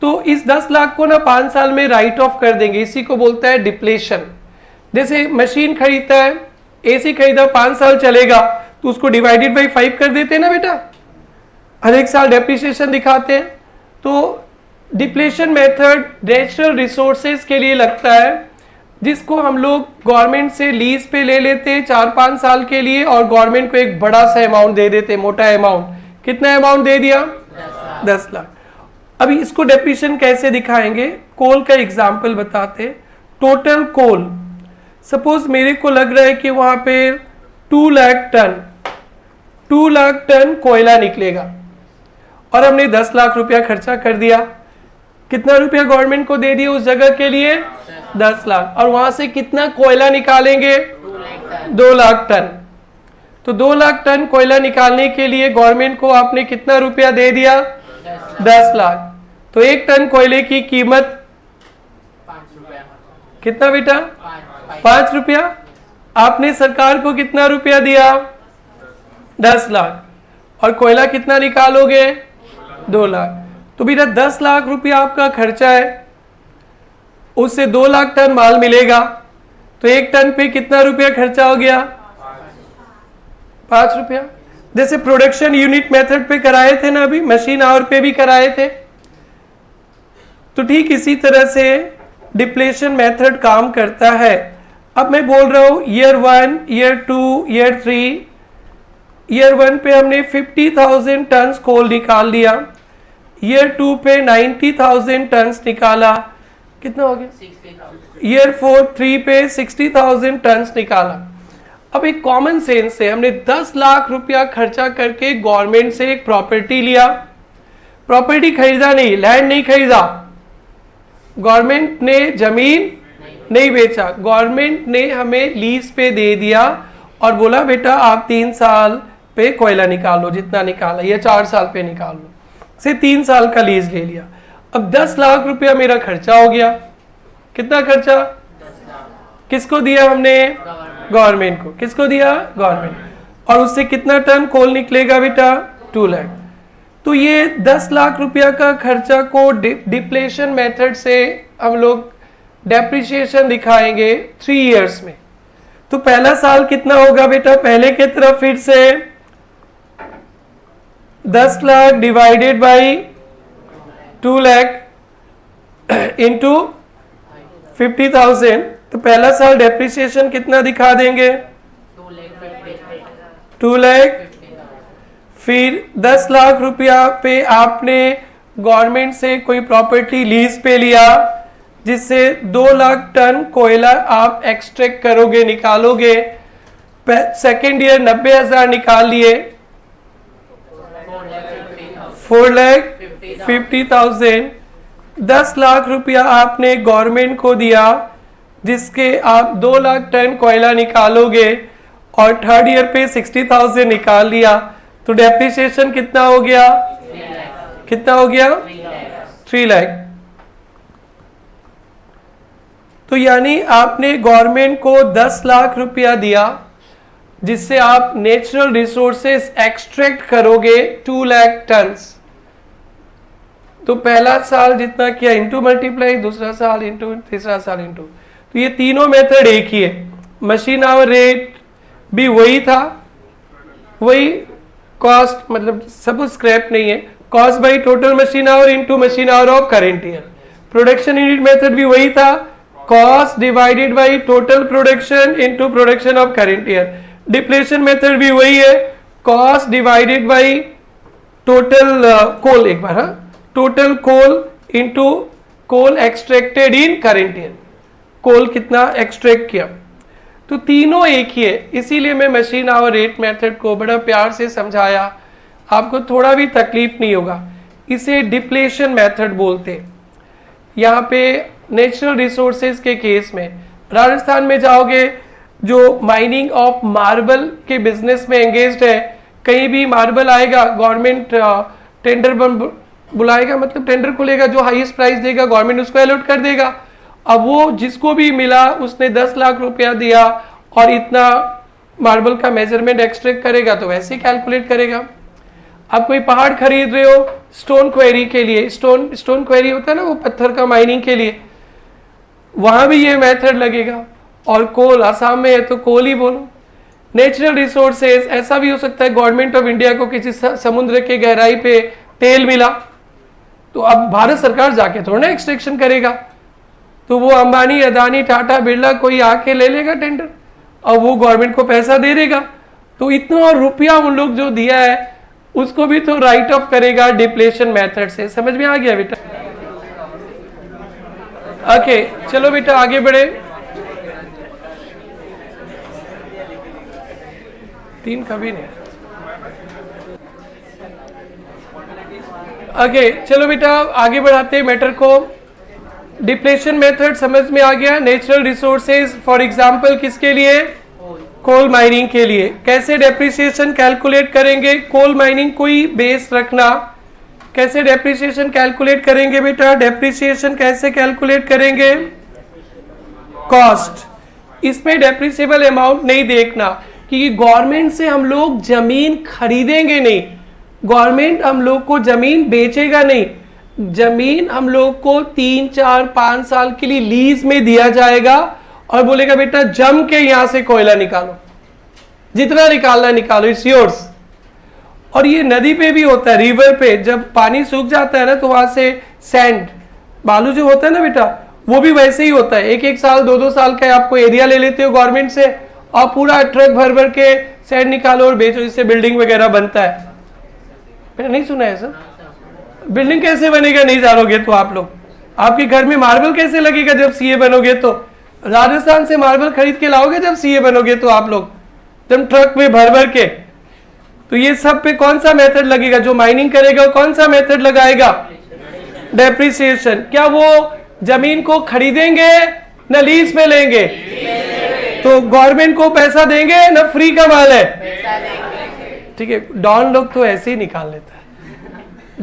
तो इस 10 लाख को ना 5 साल में राइट ऑफ कर देंगे। इसी को बोलता है डिप्लेशन। जैसे मशीन खरीदता है, AC खरीदा, 5 साल चलेगा, तो उसको डिवाइडेड बाई 5 कर देते हैं ना बेटा, हर एक साल डेप्रिसिएशन दिखाते हैं। तो डिप्लेशन मेथड नेचुरल रिसोर्सेज के लिए लगता है, जिसको हम लोग गवर्नमेंट से लीज पे ले लेते हैं 4-5 साल के लिए, और गवर्नमेंट को एक बड़ा सा अमाउंट दे देते, मोटा अमाउंट। कितना अमाउंट दे दिया? 10 लाख। अभी इसको डेप्रिसिएशन कैसे दिखाएंगे? कोल का एग्जाम्पल बताते। टोटल कोल, सपोज मेरे को लग रहा है कि वहां पे 2 लाख टन कोयला निकलेगा, और हमने 10 लाख रुपया खर्चा कर दिया। कितना रुपया गवर्नमेंट को दे दिया उस जगह के लिए? 10 लाख। और वहां से कितना कोयला निकालेंगे? 2 लाख टन। तो 2 लाख टन कोयला निकालने के लिए गवर्नमेंट को आपने कितना रुपया दे दिया? 10 लाख। तो 1 टन कोयले की कीमत कितना बेटा? 5 रुपया। आपने सरकार को कितना रुपया दिया? 10 लाख। और कोयला कितना निकालोगे? 2 लाख। तो बेटा 10 लाख रुपया आपका खर्चा है, उससे 2 लाख टन माल मिलेगा, तो 1 टन पे कितना रुपया खर्चा हो गया? 5 रुपया। जैसे प्रोडक्शन यूनिट मेथड पे कराए थे ना, अभी मशीन आवर पे भी कराए थे, तो ठीक इसी तरह से डिप्लेशन मेथड काम करता है। अब मैं बोल रहा हूं ईयर 1, ईयर 2, ईयर 3। ईयर 1 पे हमने 50,000 टन कोल निकाल लिया, ईयर 2 पे 90,000 टन निकाला, कितना हो गया? 60,000। ईयर 3 पे 60,000 टन निकाला। अब एक कॉमन सेंस से हमने 10 लाख रुपया खर्चा करके गवर्नमेंट से एक प्रॉपर्टी लिया, प्रॉपर्टी खरीदा नहीं, लैंड नहीं खरीदा, गवर्नमेंट ने जमीन नहीं बेचा, गवर्नमेंट ने हमें लीज पे दे दिया और बोला बेटा आप 3 साल पे कोयला निकाल लो, जितना निकाला, या 4 साल पे निकाल लो, से 3 साल का लीज ले लिया। अब 10 लाख रुपया मेरा खर्चा हो गया। कितना खर्चा? किसको दिया हमने? गवर्नमेंट को। किसको दिया? गवर्नमेंट। और उससे कितना टन कोल निकलेगा बेटा? 2 लाख। तो ये 10 लाख रुपया का खर्चा को डिप्लेशन मेथड से हम लोग डेप्रिसिएशन दिखाएंगे 3 इयर्स में। तो पहला साल कितना होगा बेटा? पहले की तरफ फिर से 10 lakh divided by 2 lakh into 50,000। तो पहला साल डेप्रिसिएशन कितना दिखा देंगे? 2 लाख। फिर 10 लाख रुपया पे आपने गवर्नमेंट से कोई प्रॉपर्टी लीज पे लिया, जिससे 2 लाख टन कोयला आप एक्सट्रैक्ट करोगे, निकालोगे। सेकेंड ईयर 90,000 निकाल लिए, 4,50,000। 10 लाख रुपया आपने गवर्नमेंट को दिया, जिसके आप 2 लाख टन कोयला निकालोगे, और थर्ड ईयर पे 60,000 निकाल लिया। तो डेप्रिसिएशन कितना हो गया? कितना हो गया? 3 लाख। तो यानी आपने गवर्नमेंट को 10 लाख रुपया दिया, जिससे आप नेचुरल रिसोर्सेस एक्सट्रैक्ट करोगे 2 लाख टन। तो पहला साल जितना किया इंटू मल्टीप्लाई, दूसरा साल इंटू, तीसरा साल इंटू। तो ये तीनों मेथड एक ही है। मशीन आवर रेट भी वही था, वही कॉस्ट, मतलब सब स्क्रैप नहीं है, cost by total machine our into machine hour of current year. Production unit method भी वही था, cost divided by total production into production of current year. Depletion method भी वही है, कॉस्ट डिवाइडेड बाई टोटल कोल, एक बार, हाँ, total coal into coal extracted in current year, कोल कितना एक्सट्रैक्ट किया। तो तीनों एक ही है, इसीलिए मैं मशीन आवर रेट मेथड को बड़ा प्यार से समझाया, आपको थोड़ा भी तकलीफ नहीं होगा। इसे डिप्लेशन मेथड बोलते हैं। यहाँ पे नेचुरल रिसोर्सेज के केस में राजस्थान में जाओगे, जो माइनिंग ऑफ मार्बल के बिजनेस में एंगेज्ड है, कहीं भी मार्बल आएगा, गवर्नमेंट टेंडर बुलाएगा, मतलब टेंडर खुलेगा, जो हाईएस्ट प्राइस देगा गवर्नमेंट उसको अलॉट कर देगा। अब वो जिसको भी मिला उसने 10 लाख रुपया दिया और इतना मार्बल का मेजरमेंट एक्सट्रैक्ट करेगा, तो वैसे ही कैलकुलेट करेगा। आप कोई पहाड़ खरीद रहे हो स्टोन क्वेरी के लिए, स्टोन क्वेरी होता है ना, वो पत्थर का माइनिंग के लिए, वहां भी ये मेथड लगेगा। और कोल आसाम में है तो कोल ही बोलो। नेचुरल रिसोर्सेज ऐसा भी हो सकता है, गवर्नमेंट ऑफ इंडिया को किसी समुद्र के गहराई पे तेल मिला, तो अब भारत सरकार जाके थोड़ा ना एक्सट्रैक्शन करेगा, तो वो अंबानी, अदानी, टाटा, बिरला कोई आके ले लेगा टेंडर और वो गवर्नमेंट को पैसा दे देगा। तो इतना रुपया उन लोग जो दिया है उसको भी तो राइट ऑफ करेगा डिप्लेशन मेथड से। समझ में आ गया बेटा? ओके, चलो बेटा आगे बढ़े। 3 कभी नहीं। ओके, चलो बेटा आगे बढ़ाते हैं मैटर को। डिप्लेशन मेथड समझ में आ गया। नेचुरल रिसोर्सेज फॉर एग्जांपल किसके लिए? कोल माइनिंग के लिए कैसे डेप्रिसिएशन कैलकुलेट करेंगे? कोल माइनिंग कोई बेस रखना, कैसे डेप्रिसिएशन कैलकुलेट करेंगे बेटा? डेप्रिसिएशन कैसे कैलकुलेट करेंगे? कॉस्ट। इसमें डेप्रिसिएबल अमाउंट नहीं देखना, क्योंकि गवर्नमेंट से हम लोग जमीन खरीदेंगे नहीं, गवर्नमेंट हम लोग को जमीन बेचेगा नहीं, जमीन हम लोग को 3, 4, 5 साल के लिए लीज में दिया जाएगा और बोलेगा बेटा जम के यहां से कोयला निकालो, जितना निकालना निकालो, इट्स योर्स। और ये नदी पे भी होता है, रिवर पे जब पानी सूख जाता है ना तो वहां से सैंड, बालू जो होता है ना बेटा, वो भी वैसे ही होता है। 1-1 साल 2-2 साल का आपको एरिया ले लेते हो गवर्नमेंट से और पूरा ट्रक भर भर के सैंड निकालो और बेचो, इससे बिल्डिंग वगैरह बनता है। मैंने नहीं सुना है सर। बिल्डिंग कैसे बनेगा नहीं जानोगे तो आप लोग, आपके घर में मार्बल कैसे लगेगा जब सीए बनोगे? तो राजस्थान से मार्बल खरीद के लाओगे जब सीए बनोगे तो आप लोग, जब ट्रक में भर भर के। तो ये सब पे कौन सा मेथड लगेगा? जो माइनिंग करेगा कौन सा मेथड लगाएगा? डेप्रिसिएशन। क्या वो जमीन को खरीदेंगे न लीज पे लेंगे? तो गवर्नमेंट को पैसा देंगे न फ्री का माल है? ठीक है, डॉन लोग तो ऐसे ही निकाल लेता है,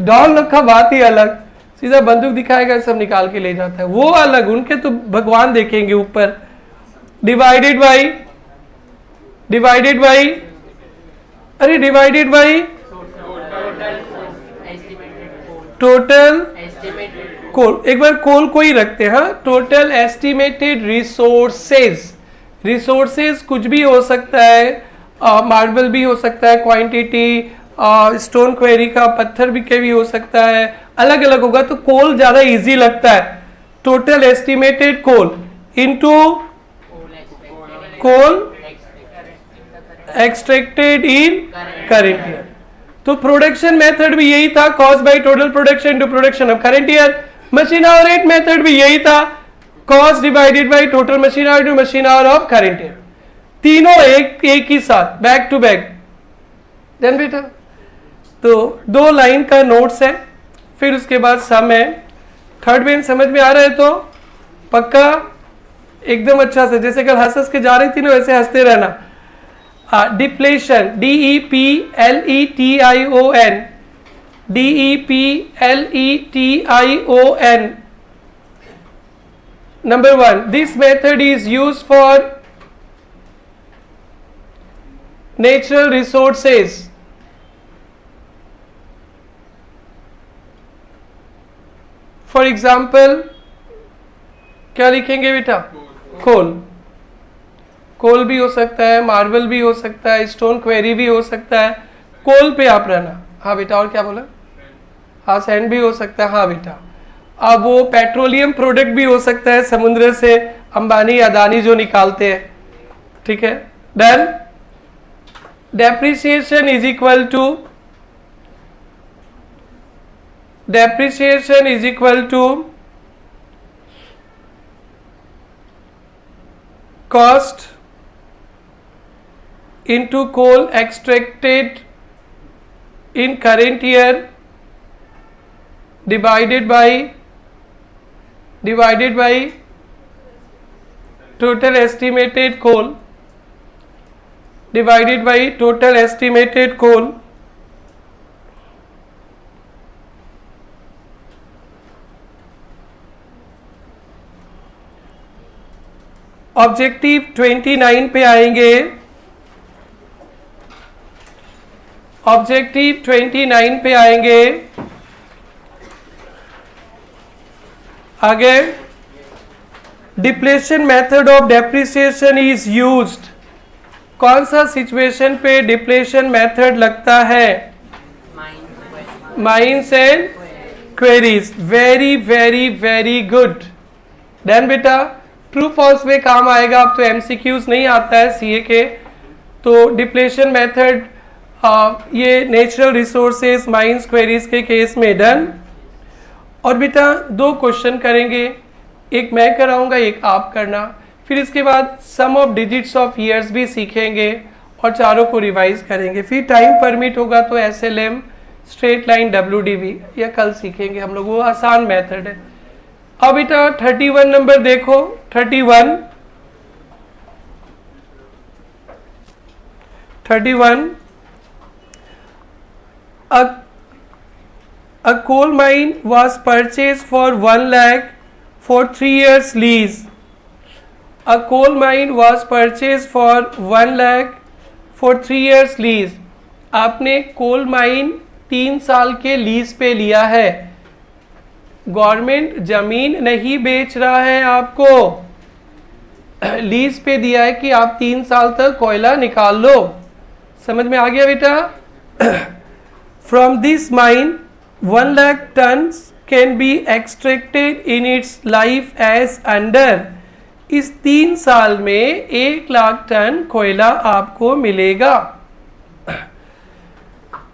डॉन लोग का बात ही अलग, सीधा बंदूक दिखाएगा सब निकाल के ले जाता है, वो अलग, उनके तो भगवान देखेंगे ऊपर। डिवाइडेड बाई, डिवाइडेड बाई, अरे डिवाइडेड बाई टोटल कोल, एक बार कोल को ही रखते हैं। हाँ, टोटल एस्टिमेटेड रिसोर्सेज, रिसोर्सेज कुछ भी हो सकता है, मार्बल भी हो सकता है, क्वांटिटी, स्टोन क्वेरी का पत्थर भी हो सकता है, अलग अलग होगा, तो कोल ज्यादा इजी लगता है। Total estimated coal into coal extracted इन करंट ईयर। तो प्रोडक्शन मेथड भी यही था, cost by total production into production of current year. Machine hour rate method भी यही था, cost divided by total machine hour into machine hour of current year. तीनों एक ही साथ, बैक टू बैक। देन बेटा तो 2 लाइन का नोट्स है, फिर उसके बाद सम है। थर्ड बेन समझ में आ रहा है तो पक्का एकदम अच्छा से, जैसे कल हंस के जा रही थी ना वैसे हंसते रहना। Depletion, DEPLETION, DEPLETION. Number 1, this method is used for natural resources. For example, क्या लिखेंगे बेटा? कोल, कोल भी हो सकता है, मार्बल भी हो सकता है, स्टोन क्वेरी भी हो सकता है, कोल पे आप रहना। हाँ बेटा, और क्या बोला? हाँ, सैंड भी हो सकता है। हाँ बेटा, अब वो पेट्रोलियम प्रोडक्ट भी हो सकता है समुद्र से, अंबानी अदानी जो निकालते हैं। ठीक है, done. Depreciation is equal to, depreciation is equal to cost into coal extracted in current year divided by total estimated coal, divided by total estimated coal. Objective 29 पे आएंगे, ऑब्जेक्टिव 29 पे आएंगे। आगे, depletion method of depreciation is used. कौन सा सिचुएशन पे डिप्लेशन मेथड लगता है? Mines and queries. Very very very good. Done बेटा, ट्रू फॉल्स में काम आएगा। अब तो एमसीक्यूज नहीं आता है सीए के, तो डिप्लेशन मेथड ये नेचुरल रिसोर्सेज, माइंस, क्वेरीज के केस में डन। और बेटा 2 क्वेश्चन करेंगे, एक मैं कराऊंगा, एक आप करना। फिर इसके बाद सम ऑफ डिजिट्स ऑफ ईयर्स भी सीखेंगे और चारों को रिवाइज करेंगे। फिर टाइम परमिट होगा तो एसएलएम, स्ट्रेट लाइन, डब्ल्यूडीवी या कल सीखेंगे हम लोग, वो आसान मेथड है। अब बेटा 31 नंबर देखो, 31 31. A coal mine was purchased for 1 lakh for 3 years lease. A coal mine was purchased for 1 lakh for 3 years lease. आपने कोल माइन 3 साल के लीज पे लिया है. गवर्नमेंट जमीन नहीं बेच रहा है, आपको लीज पे दिया है कि आप 3 साल तक कोयला निकाल लो. समझ में आ गया बेटा? From this mine 1 lakh tons can be extracted in its life as under. इस 3 साल में 1 लाख टन कोयला आपको मिलेगा.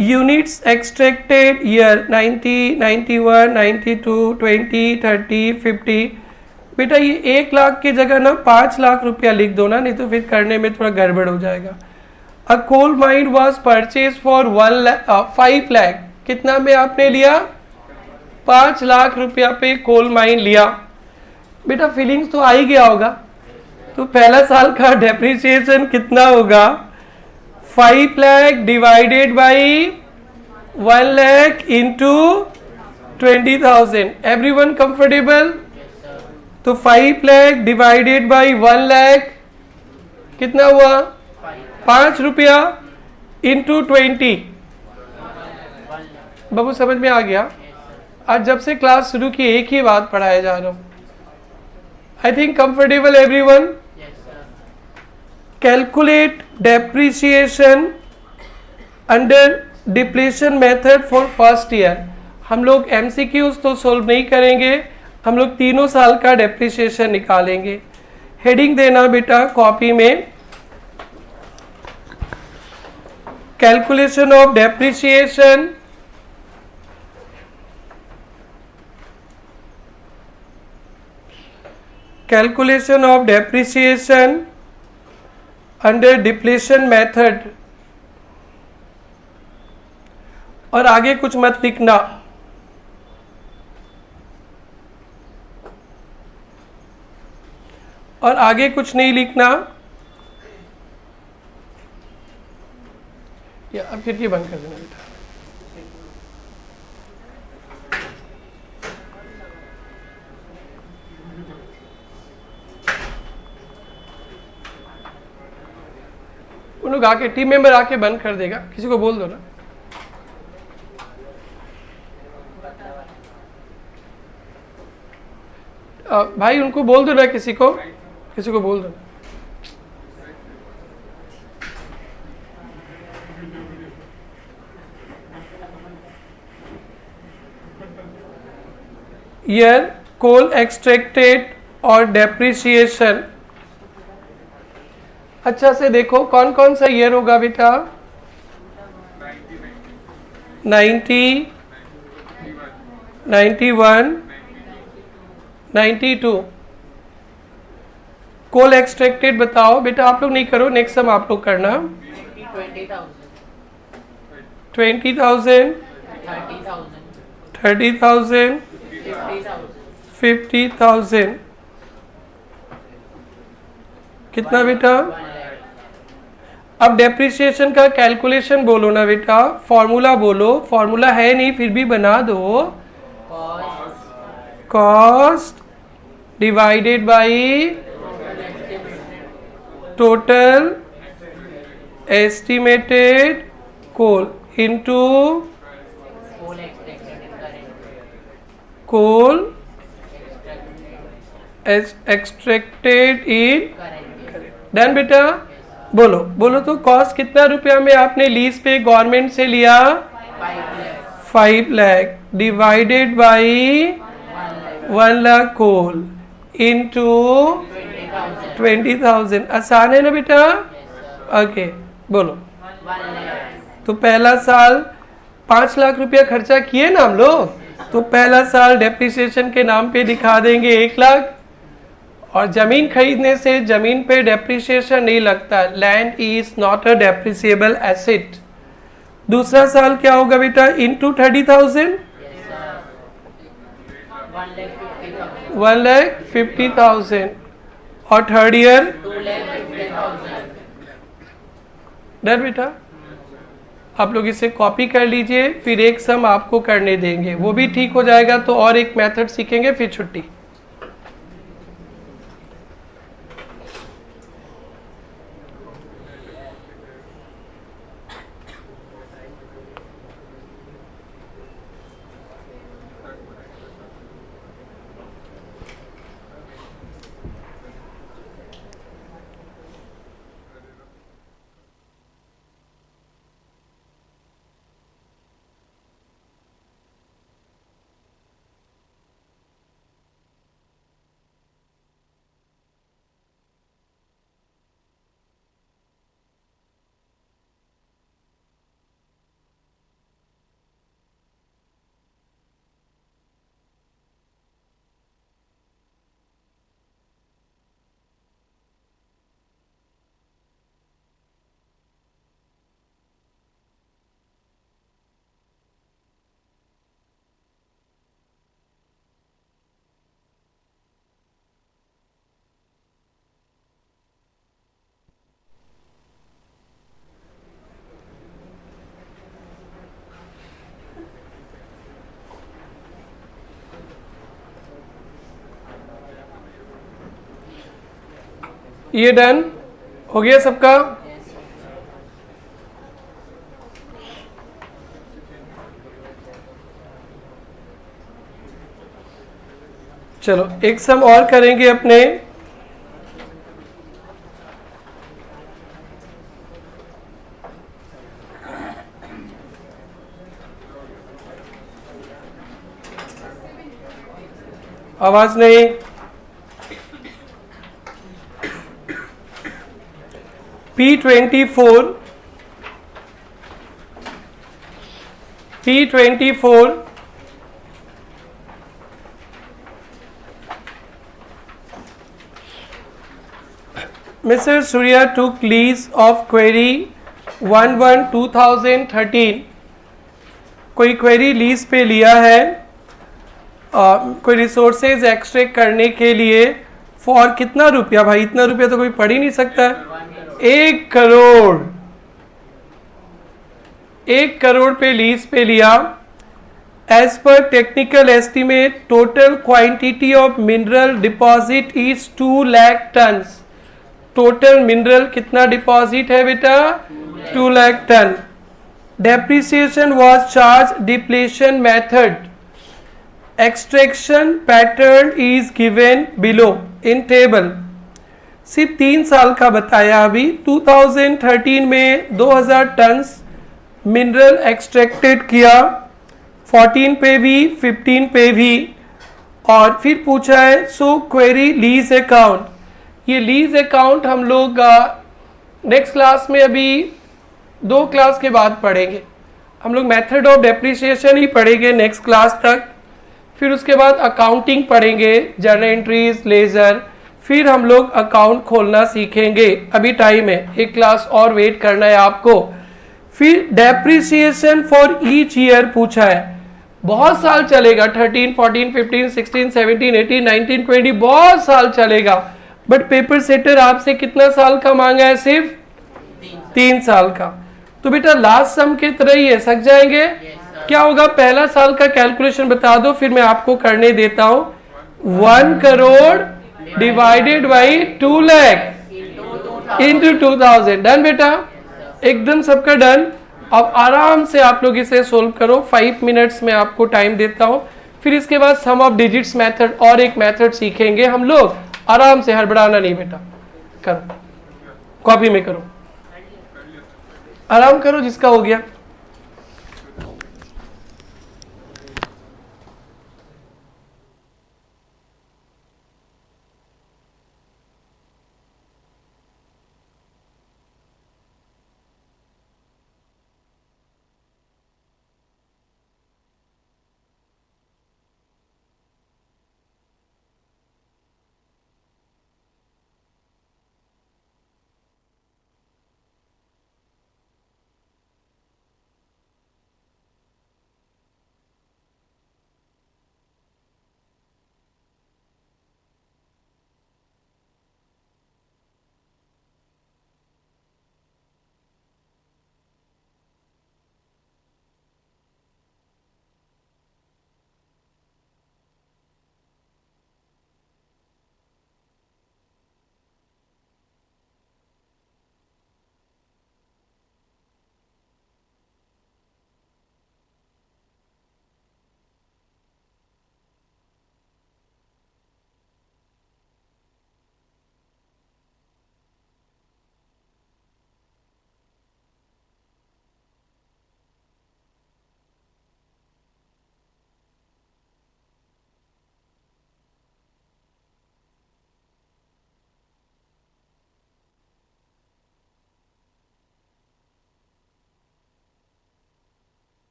Units extracted year 90, 91, 92, 20, 30, 50. बेटा ये 1 लाख की जगह ना 5 लाख रुपया लिख दो ना, नहीं तो फिर करने में थोड़ा गड़बड़ हो जाएगा. A coal mine was purchase for 5 lakh. कितना में आपने लिया? 5 लाख रुपया पे कोल माइन लिया. बेटा फीलिंग्स तो आ ही गया होगा. तो पहला साल का डेप्रिसिएशन कितना होगा? 5 lakh divided by 1 lakh into 20,000. Everyone comfortable? तो 5 लाख डिवाइडेड बाई 1 लाख कितना हुआ? 5 रुपया इंटू 20. बाबू समझ में आ गया? आज जब से क्लास शुरू की एक ही बात पढ़ाया जा रहा हूं. I think comfortable everyone? Calculate depreciation under depletion method for first year. हम लोग एमसीक्यूज तो सोल्व नहीं करेंगे, हम लोग 3 साल का डेप्रिसिएशन निकालेंगे. हेडिंग देना बेटा कॉपी में, calculation of depreciation calculation of depreciation under depletion method. और आगे कुछ मत लिखना. और आगे कुछ नहीं लिखना. या अब खिड़की बंद कर देना बेटा. उन लोग आके, टीम मेंबर आके बंद कर देगा. किसी को बोल दो ना. भाई उनको बोल दो ना, किसी को बोल दो ना. ईयर कोल एक्सट्रैक्टेड और डेप्रिसिएशन. अच्छा से देखो कौन कौन सा ईयर होगा बेटा? 90, 91, 92. कोल एक्सट्रैक्टेड बताओ बेटा. आप लोग नहीं करो, नेक्स्ट सम आप लोग करना. 20,000, 30,000, 50,000. कितना बेटा? अब डेप्रिसिएशन का कैलकुलेशन बोलो ना बेटा. फॉर्मूला बोलो. फॉर्मूला है नहीं फिर भी बना दो. Cost divided by total estimated coal into coal extracted in. Done बेटा? बोलो तो कॉस्ट कितना रुपया में आपने लीज पे गवर्नमेंट से लिया? 5 lakh divided by 1 lakh coal into 20,000. आसान है ना बेटा? ओके बोलो. तो पहला साल 5 लाख रुपया खर्चा किए ना हम लोग, तो पहला साल डेप्रिसिएशन के नाम पे दिखा देंगे 1 लाख. और जमीन खरीदने से जमीन पे डेप्रिसिएशन नहीं लगता. Land is not a depreciable asset. दूसरा साल क्या होगा बेटा? इंटू 30,000, 1,50,000. और थर्ड ईयर डन बेटा? आप लोग इसे कॉपी कर लीजिए, फिर एक सम आपको करने देंगे, वो भी ठीक हो जाएगा तो और एक मेथड सीखेंगे, फिर छुट्टी। ये डन हो गया सबका? चलो एक सम और करेंगे अपने। आवाज नहीं। P24 Mr. Surya took lease of query 11/2013। कोई क्वेरी लीज पे लिया है, कोई रिसोर्सेज एक्सट्रैक्ट करने के लिए, फॉर कितना रुपया? भाई इतना रुपया तो कोई पढ़ ही नहीं सकता है। 1 करोड़। 1 करोड़ पे लीज पे लिया। As per technical estimate total quantity of mineral deposit is 2 lakh ton. Total mineral कितना डिपॉजिट है बेटा? 2 lakh ton. Depreciation was charge depletion method. Extraction pattern is given below in table. सिर्फ 3 साल का बताया अभी। 2013 में 2000 टन मिनरल एक्सट्रैक्टेड किया, 14 पे भी 15 पे भी। और फिर पूछा है सो क्वेरी लीज अकाउंट। ये लीज अकाउंट हम लोग नेक्स्ट क्लास में, अभी 2 क्लास के बाद पढ़ेंगे। हम लोग मेथड ऑफ डेप्रिसिएशन ही पढ़ेंगे नेक्स्ट क्लास तक। फिर उसके बाद अकाउंटिंग पढ़ेंगे, जर्नल एंट्रीज, लेजर। फिर हम लोग अकाउंट खोलना सीखेंगे। अभी टाइम है, एक क्लास और वेट करना है आपको। फिर डेप्रिसिएशन फॉर ईच ईयर पूछा है। बहुत साल चलेगा, 13, 14, 15, 16, 17, 18, 19, 20, बहुत साल चलेगा। बट पेपर सेटर आपसे कितना साल का मांगा है? सिर्फ 3 साल का। तो बेटा लास्ट सम के तरह ही है, सक जाएंगे? क्या होगा? पहला साल का कैलकुलेशन बता दो, फिर मैं आपको करने देता हूं। 1 crore divided by 2 lakh into 2000। Done बेटा? एकदम सबका डन। अब आराम से आप लोग इसे सोल्व करो। 5 मिनट्स में आपको टाइम देता हूं। फिर इसके बाद सम ऑफ डिजिट्स मेथड और एक मेथड सीखेंगे हम लोग। आराम से, हड़बड़ाना नहीं बेटा। करो, कॉपी में करो, आराम करो जिसका हो गया।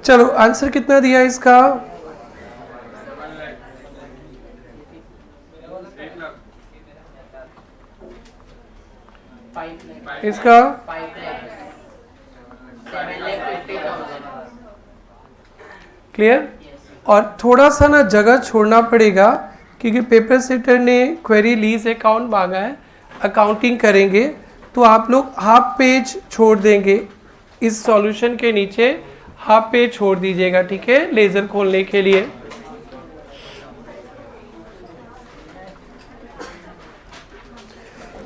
चलो आंसर कितना दिया इसका? इसका क्लियर? और थोड़ा सा ना जगह छोड़ना पड़ेगा क्योंकि पेपर सेटर ने क्वेरी लीज अकाउंट मांगा है, अकाउंटिंग करेंगे, तो आप लोग हाफ पेज छोड़ देंगे इस सॉल्यूशन के नीचे, हाफ पेज छोड़ दीजिएगा, ठीक है, लेजर खोलने के लिए।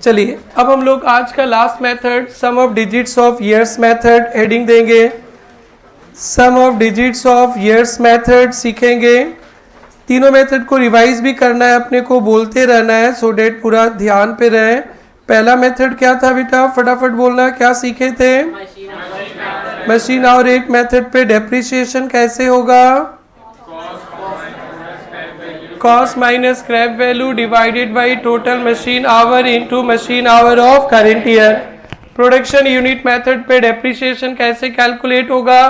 चलिए अब हम लोग आज का last method sum of digits of years method heading देंगे, sum of digits of years method सीखेंगे। तीनों मेथड को रिवाइज भी करना है, अपने को बोलते रहना है सो डेट पूरा ध्यान पे रहे। पहला मेथड क्या था बेटा, फटाफट बोलना, क्या सीखे थे? मशीन आवर रेट मेथड पे डेप्रिसिएशन कैसे होगा? Cost minus scrap value divided by total machine hour into machine hour of current year. Production unit method पे डेप्रिसिएशन कैसे कैलकुलेट होगा?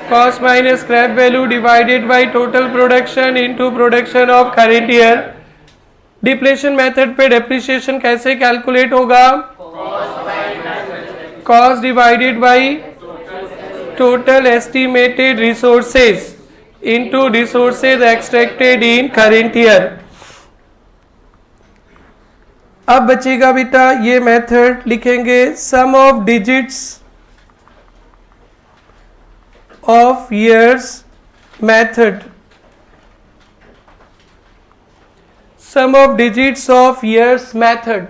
Cost minus scrap value divided by total production into production of current year. Depletion method पे डेप्रिसिएशन कैसे कैलकुलेट होगा? Cost divided by total estimated resources into resources extracted in current year। अब बचेगा बेटा ये मेथड लिखेंगे, sum of digits of years method, sum of digits of years method।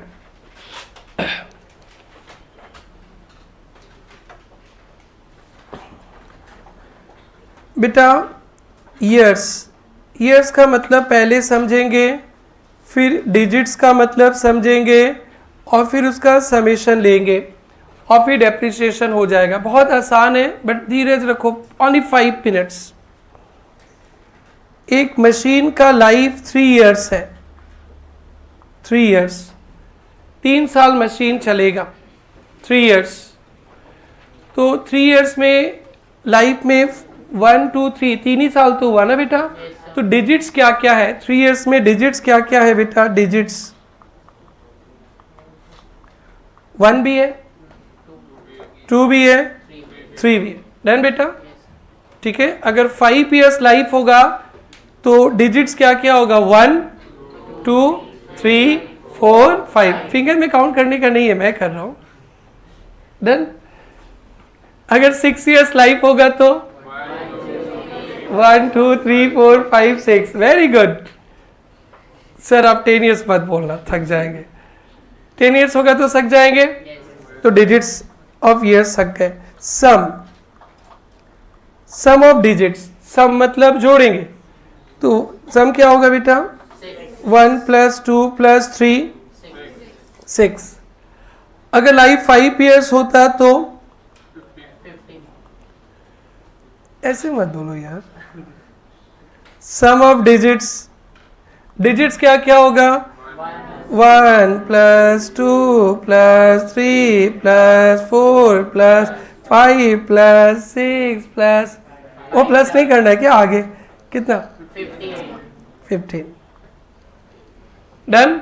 बेटा ईयर्स, ईयर्स का मतलब पहले समझेंगे, फिर डिजिट्स का मतलब समझेंगे और फिर उसका समेशन लेंगे और फिर डेप्रिसिएशन हो जाएगा। बहुत आसान है बट धीरज रखो, ओनली 5 मिनट्स। एक मशीन का लाइफ 3 इयर्स है, 3 इयर्स, 3 साल मशीन चलेगा, 3 इयर्स। तो 3 इयर्स में लाइफ में 1 2 3 तीन ही साल तो हुआ ना बेटा। तो डिजिट्स क्या क्या है 3 इयर्स में? डिजिट्स क्या क्या है बेटा? डिजिट्स 1 भी है, 2 भी है, 3 भी है। डन बेटा, ठीक है। अगर 5 इयर्स लाइफ होगा तो डिजिट्स क्या क्या होगा? 1 2 3 4 5। फिंगर में काउंट करने का नहीं है, मैं कर रहा हूं। डन। अगर 6 इयर्स लाइफ होगा तो 1 2 3 4 5 6। वेरी गुड सर, आप 10 इयर्स मत बोलना, थक जाएंगे। 10 इयर्स होगा तो थक जाएंगे, तो डिजिट्स ऑफ ईयर्स थक गए। सम ऑफ डिजिट्स, सम मतलब जोड़ेंगे, तो सम क्या होगा बेटा? 1 + 2 + 3 6। अगर लाइफ 5 इयर्स होता तो ऐसे मत बोलो यार। सम ऑफ डिजिट्स, डिजिट्स क्या क्या होगा? 1 + 2 + 3 + 4 + 5 + 6 प्लस, वो प्लस नहीं करना है क्या आगे? कितना? 15। डन।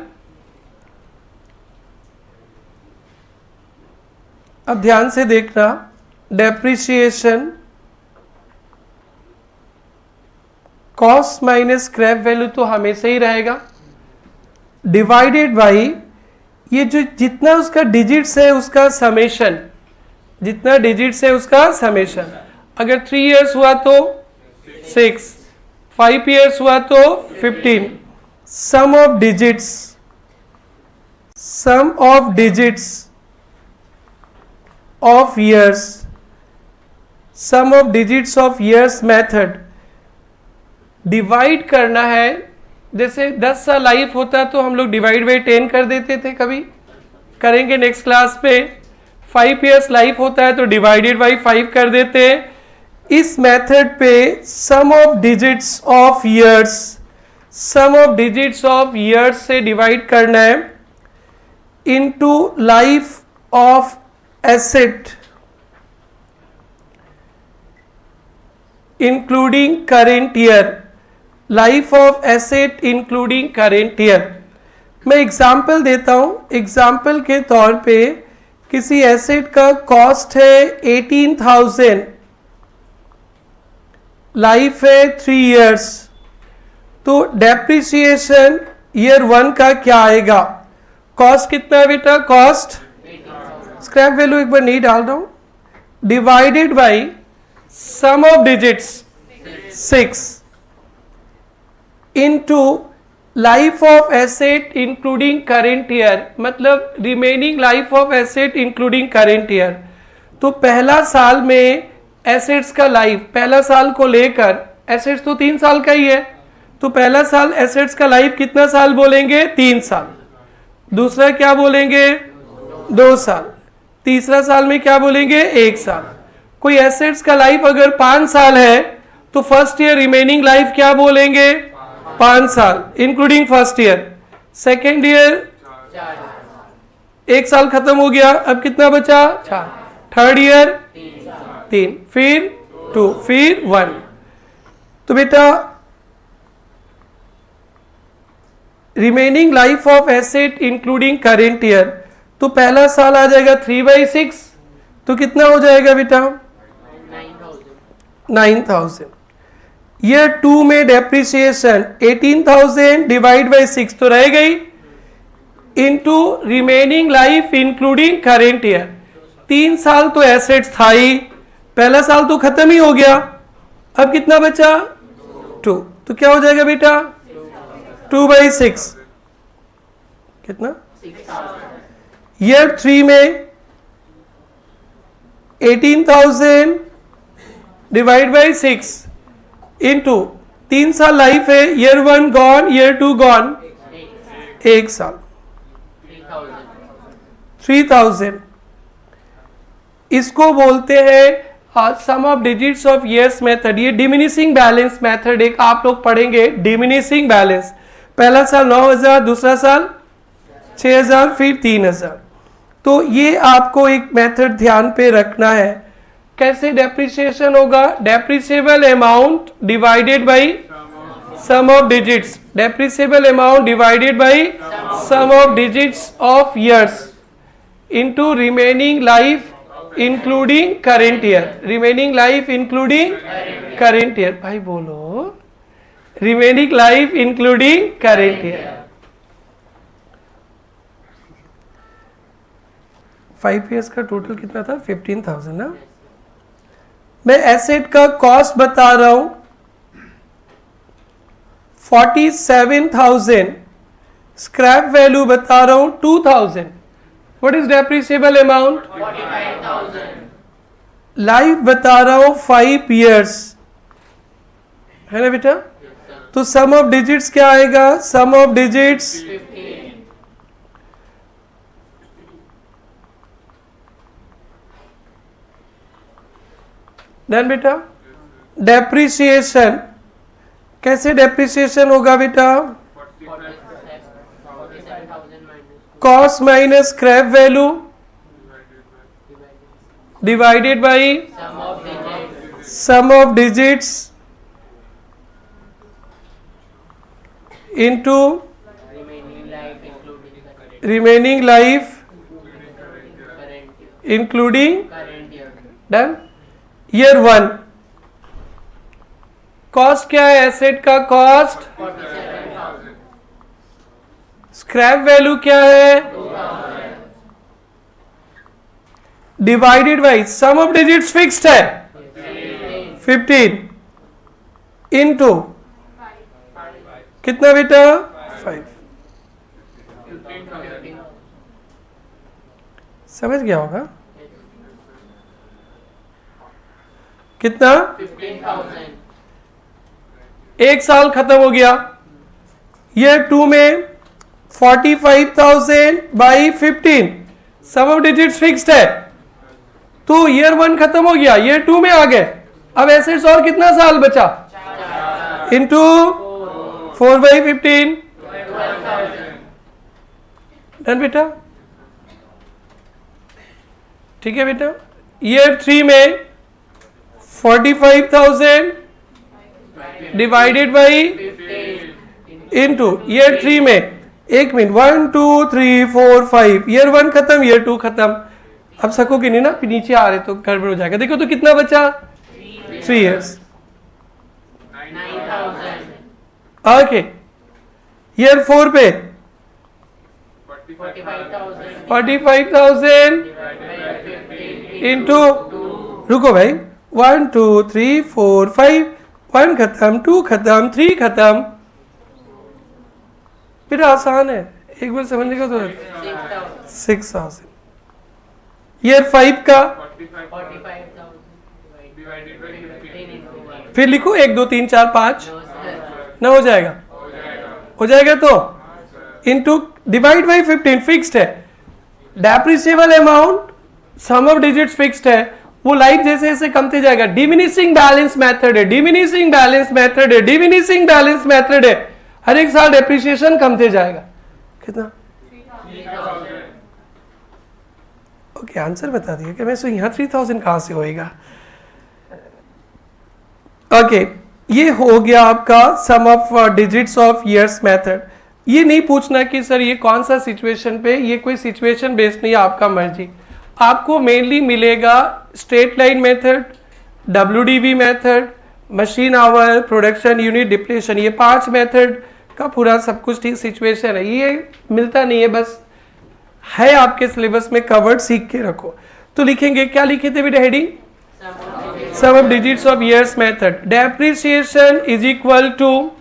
अब ध्यान से देखना, depreciation cost minus scrap value तो हमेशा ही रहेगा, डिवाइडेड बाई ये जो जितना उसका डिजिट्स है उसका समेशन, जितना डिजिट्स है उसका समेशन। अगर 3 इयर्स हुआ तो 6, 5 इयर्स हुआ तो 15। Sum of digits, sum of digits of years, sum of digits of years method. Divide करना है, जैसे 10 साल लाइफ होता तो हम लोग डिवाइड बाई 10 कर देते थे, कभी करेंगे नेक्स्ट क्लास पे। 5 इयर्स लाइफ होता है तो डिवाइडेड बाई 5 कर देते हैं। इस मेथड पे sum of digits of years, sum of digits of years से डिवाइड करना है into life of asset, including current year, life of asset including current year. मैं एग्जाम्पल देता हूं। एग्जाम्पल के तौर पे किसी एसेट का कॉस्ट है 18,000, लाइफ है 3 इयर्स, तो डेप्रिसिएशन ईयर 1 का क्या आएगा? कॉस्ट कितना है बेटा? कॉस्ट स्क्रैप वैल्यू एक बार नहीं डाल रहा हूं, divided by sum of digits 6 into life of asset including current year, मतलब remaining life of asset including current year. तो पहला साल में एसेट्स का लाइफ, पहला साल को लेकर, एसेट्स तो 3 साल का ही है, तो पहला साल एसेट्स का लाइफ कितना साल बोलेंगे? 3 साल। दूसरा क्या बोलेंगे? 2 साल। तीसरा साल में क्या बोलेंगे? 1 साल। कोई एसेट्स का लाइफ अगर 5 साल है तो फर्स्ट ईयर रिमेनिंग लाइफ क्या बोलेंगे? 5 साल including first year. Second year 1 साल खत्म हो गया, अब कितना बचा? 4। थर्ड ईयर 3, फिर 2, फिर 1। तो बेटा remaining life of asset including current year, तो पहला साल आ जाएगा 3/6, तो कितना हो जाएगा बेटा? 9,000। ईयर 2 में डेप्रिसिएशन 18,000 डिवाइड बाई 6 तो रह गई, into remaining life including current year. 3 साल तो एसेट्स था ही, पहला साल तो खत्म ही हो गया, अब कितना बचा? 2, तो क्या हो जाएगा बेटा? 2/6 कितना? ईयर 3 में 18,000 डिवाइड बाई 6 इनटू 3 साल लाइफ है, ईयर 1 गॉन, ईयर 2 गॉन, 1 साल, 3,000। इसको बोलते हैं sum of digits of years method. ये डिमिनिशिंग बैलेंस मेथड एक आप लोग पढ़ेंगे, डिमिनिशिंग बैलेंस। पहला साल 9,000, दूसरा साल 6,000, फिर 3,000। तो ये आपको एक मेथड ध्यान पे रखना है। कैसे डेप्रिसिएशन होगा? Depreciable amount divided by sum of digits, depreciable amount divided by sum of digits of years into remaining life including current year, remaining life including current year. भाई बोलो, remaining life including current year. 5 years का टोटल कितना था? 15,000 ना। मैं एसेट का कॉस्ट बता रहा हूं 47,000, स्क्रैप वैल्यू बता रहा हूं 2,000। What is depreciable amount? 45,000। Life बता रहा हूं 5 ईयर्स, है ना बेटा? तो सम ऑफ डिजिट्स क्या आएगा? Sum of digits 15। डन बेटा। डेप्रिसिएशन, कैसे डेप्रिसिएशन होगा बेटा? Cost minus scrap value divided by sum of digits into remaining life including. Done. Year 1 cost क्या है? एसेट का कॉस्ट। स्क्रैप वैल्यू क्या है? Divided by sum of digits fixed है 15 इनटू कितना बेटा? 5। समझ गया होगा कितना? 15,000। 1 साल खत्म हो गया। ईयर 2 में 45,000 by 15, sum of digits fixed है, तो ईयर 1 खत्म हो गया, ईयर 2 में आ गए। अब एसेट्स और कितना साल बचा? इंटू 4/15। डन बेटा। ठीक है बेटा। ईयर 3 में 45,000 डिवाइडेड बाई इनटू ईयर 3 में, एक मिनट, 1 2 3 4 5, ईयर 1 खत्म, ईयर 2 खत्म। अब सकोगे नहीं ना, फिर नीचे आ रहे तो गड़बड़ हो जाएगा। देखो तो कितना बचा, 3 इयर्स। ओके, ईयर 4 पे 45,000 इंटू, रुको भाई, 1 2 3 4 5, 1 खत्म, 2 खत्म, 3 खत्म। फिर आसान है, एक बार समझने का तो 6,000। ईयर 5 का फिर लिखो 1 2 3 4 5, ना हो जाएगा, हो जाएगा तो इनटू डिवाइड बाई 15 फिक्स्ड है। Depreciable amount sum of digits fixed है, वो लाइट जैसे जैसे कमते जाएगा। डिमिनिशिंग बैलेंस मेथड है, डिमिनिशिंग बैलेंस मेथड है, डिमिनिशिंग बैलेंस मेथड है, हर एक साल डेप्रिसिएशन कमते जाएगा। कितना? ओके, आंसर बता दिया कि मैं सो यहाँ 3000 कहां से होएगा। ओके, ये हो गया आपका sum of digits of years method. ये नहीं पूछना कि सर ये कौन सा सिचुएशन पे, ये कोई सिचुएशन बेस्ड नहीं है, आपका मर्जी। आपको मेनली मिलेगा straight line method, WDV method, machine our, production unit, depletion, ये 5 मेथड का पूरा सब कुछ ठीक सिचुएशन है। ये मिलता नहीं है, बस है आपके सिलेबस में कवर्ड, सीख के रखो। तो लिखेंगे, क्या लिखे थे बेटा heading? Sum of digits of years method. Depreciation is equal to,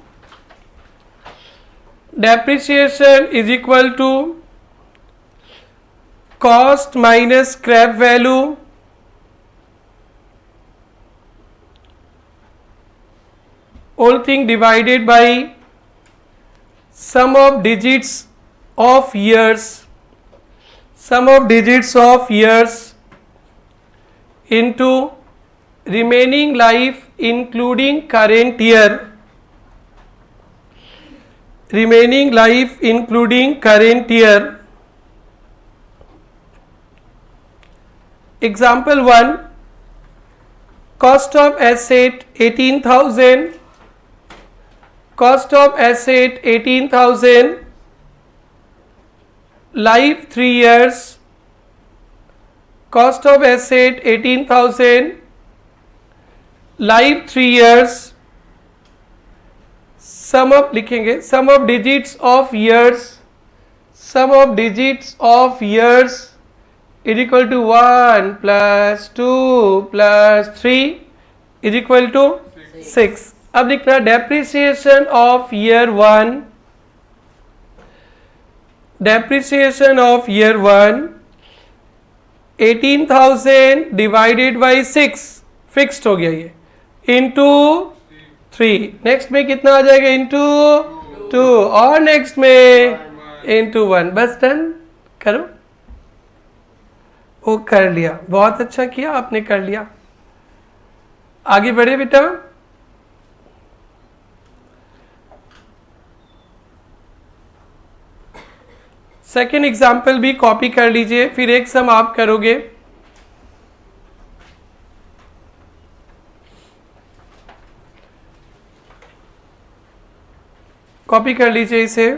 depreciation is equal to cost minus scrap value whole thing divided by sum of digits of years, sum of digits of years into remaining life including current year, remaining life including current year. Example 1, cost of asset 18,000, cost of asset 18,000, life 3 years, cost of asset 18,000, life 3 years, sum of लिखेंगे, sum of digits of years, sum of digits of years is equal to 1 + 2 + 3 is equal to 6। अब लिखना depreciation of year 1, depreciation of year 1 18,000 divided by 6, fixed हो गया ये, इनटू 3। नेक्स्ट में कितना आ जाएगा? इनटू 2, और नेक्स्ट में इनटू 1। बस डन, करो। वो कर लिया, बहुत अच्छा किया आपने, कर लिया। आगे बढ़े बेटा। सेकेंड एग्जाम्पल भी कॉपी कर लीजिए, फिर एक सम आप करोगे। कॉपी कर लीजिए इसे।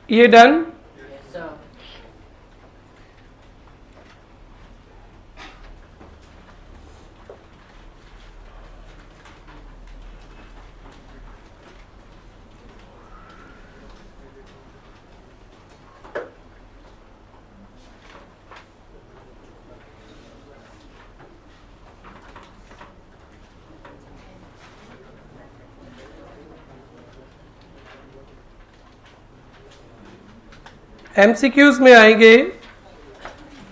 ये डन। एमसीक्यूज में आएंगे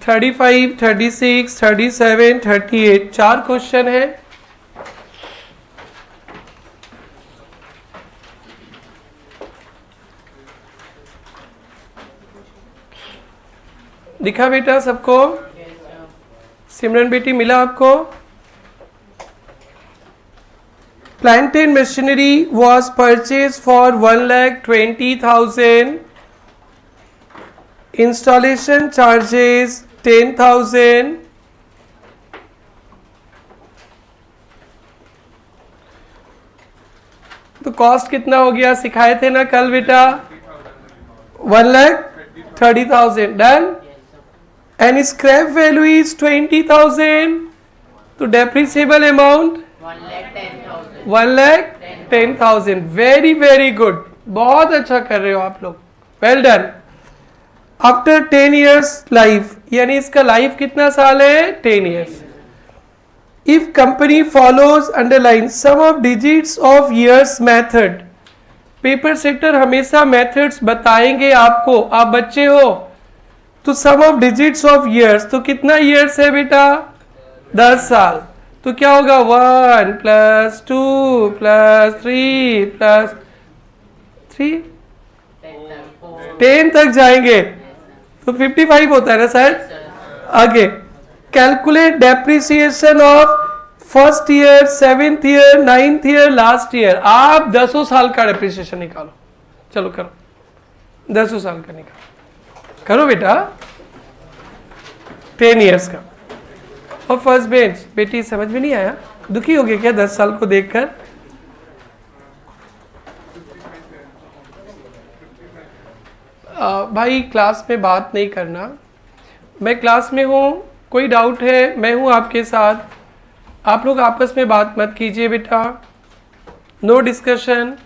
35, 36, 37, 38, 4 क्वेश्चन है। दिखा बेटा सबको? सिमरन बेटी मिला आपको? Plant and machinery was purchase for 1,20,000। Installation charges 10,000। तो कॉस्ट कितना हो गया सिखाए थे ना कल बेटा? 1,30,000। Done. And scrap value is 20,000। तो depreciable amount 1,10,000। Very very good, बहुत अच्छा कर रहे हो आप लोग, well done. After 10 years life, यानी इसका लाइफ कितना साल है? 10 years। If company follows underline sum of digits of years method, paper sector हमेशा मेथड्स बताएंगे आपको, आप बच्चे हो तो sum of digits of years, तो कितना ईयर्स है बेटा? 10 साल। तो क्या होगा? 1 + 2 + 3 + 3 10 तक जाएंगे तो 55 होता है ना शायद। आगे calculate depreciation of first year, 7th year, 9th year, last year. आप 10 साल का डेप्रिसिएशन निकालो। चलो करो, 10 साल का निकालो, करो बेटा। 10 years का। और फर्स्ट बेंच बेटी समझ में नहीं आया? दुखी हो गए क्या 10 साल को देखकर? भाई क्लास में बात नहीं करना, मैं क्लास में हूँ, कोई डाउट है मैं हूँ आपके साथ, आप लोग आपस में बात मत कीजिए बेटा, नो डिस्कशन।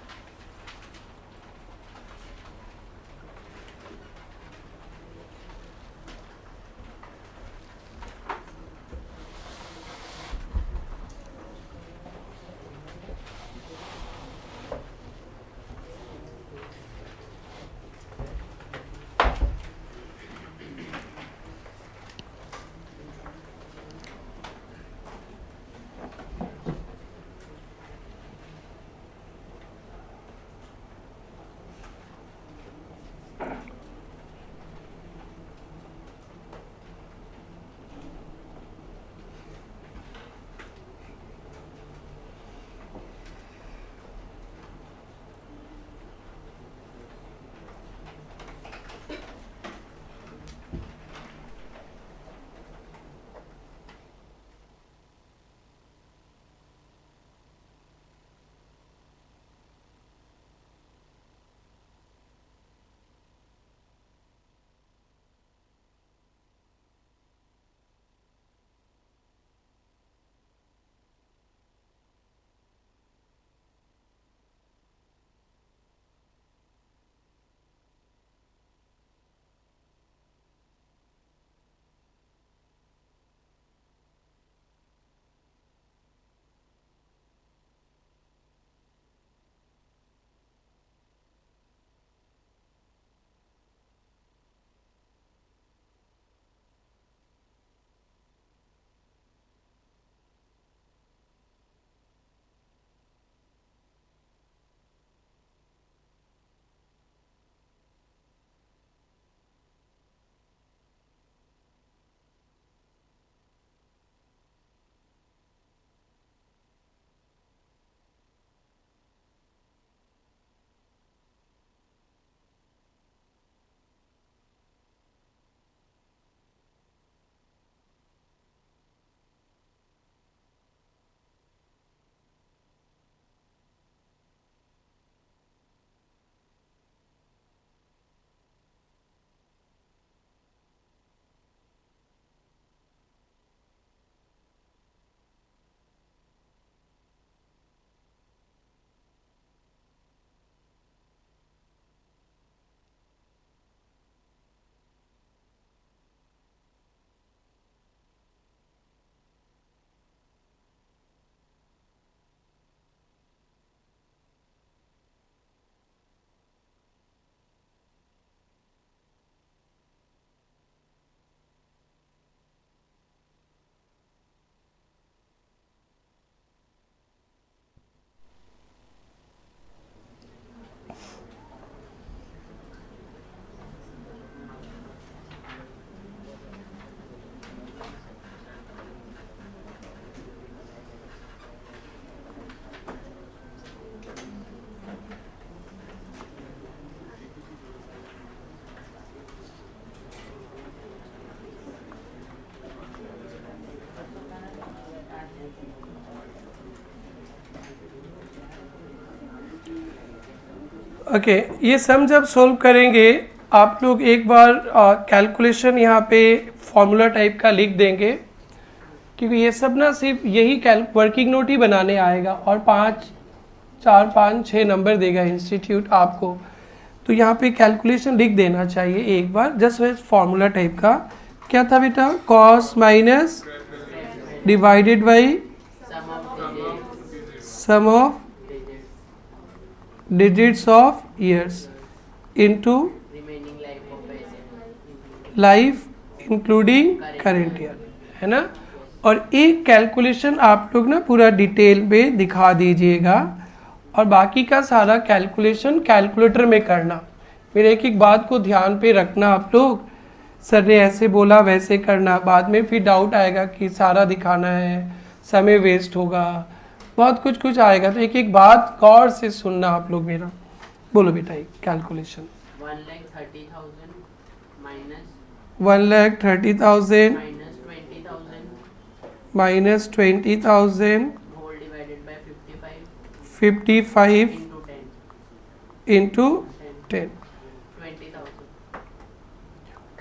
ओके ये सम जब सोल्व करेंगे आप लोग एक बार कैलकुलेशन यहाँ पे फॉर्मूला टाइप का लिख देंगे, क्योंकि ये सब ना सिर्फ यही वर्किंग नोट ही बनाने आएगा और 4, 5, 6 नंबर देगा इंस्टीट्यूट आपको। तो यहाँ पे कैलकुलेशन लिख देना चाहिए एक बार, जस्ट फॉर्मूला टाइप का। क्या था बेटा? Cost minus divided by sum of digits of years into life including current year, है ना। और एक कैलकुलेशन आप लोग ना पूरा डिटेल में दिखा दीजिएगा और बाकी का सारा कैलकुलेशन कैलकुलेटर में करना। मेरे एक एक बात को ध्यान पे रखना आप लोग, सर ने ऐसे बोला वैसे करना, बाद में फिर डाउट आएगा कि सारा दिखाना है, समय वेस्ट होगा, बहुत कुछ आएगा। तो एक एक बात गौर से सुनना आप लोग मेरा। बोलो बेटा एक calculation. 1,30,000 minus 1,30,000 minus 20,000 -20,000 whole divided by 55 55 into 10 into 10। 20,000।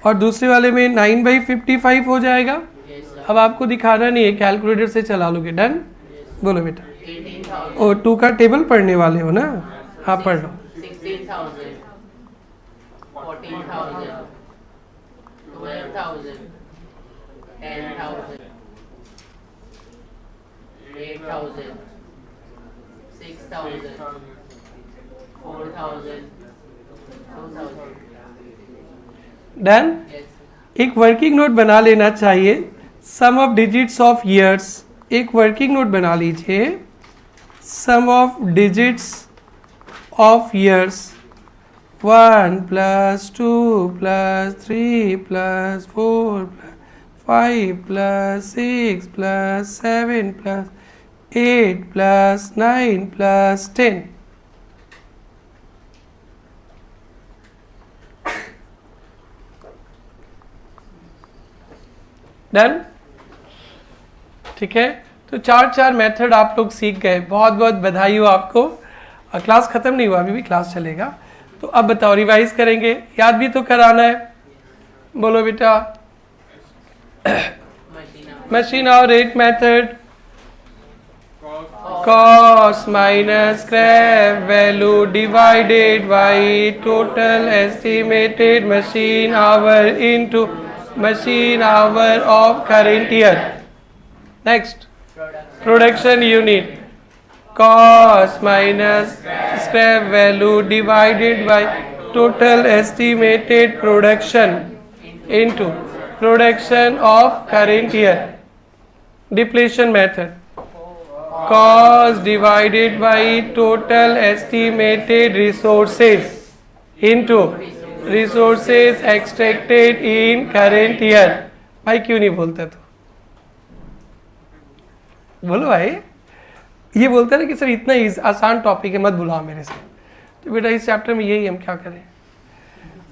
और दूसरे वाले में 9/55 हो जाएगा। Yes sir. अब आपको दिखाना नहीं है, कैलकुलेटर से चला लोगे। डन। बोलो बेटा। 18,000 और 2 का टेबल पढ़ने वाले हो ना? हाँ पढ़ लो। 16,000 14,000 12,000 10,000 8,000 6,000 4,000 2,000। डन। यस एक वर्किंग नोट बना लेना चाहिए, सम ऑफ डिजिट्स ऑफ ईयर्स। एक वर्किंग नोट बना लीजिए, सम of digits of years 1 + 2 + 3 + 4 + 5 + 6 + 7 + 8 + 9 + 10। Done. ठीक है, तो 4 मेथड आप लोग सीख गए, बहुत बहुत बधाई हो आपको। और क्लास खत्म नहीं हुआ, अभी भी क्लास चलेगा। तो अब बताओ, रिवाइज करेंगे, याद भी तो कराना है। बोलो बेटा। मशीन और rate method, cost minus scrap value divided by total estimated machine hour into machine hour of current year. Next, production unit, cost minus scrap value divided by total estimated production into production of current year. Depletion method, cost divided by total estimated resources into resources extracted in current year. भाई क्यों नहीं बोलते? तो बोलो भाई। ये बोलते हैं ना कि सर इतना आसान टॉपिक है, मत बुलाओ मेरे से। तो बेटा इस चैप्टर में यही हम क्या करें?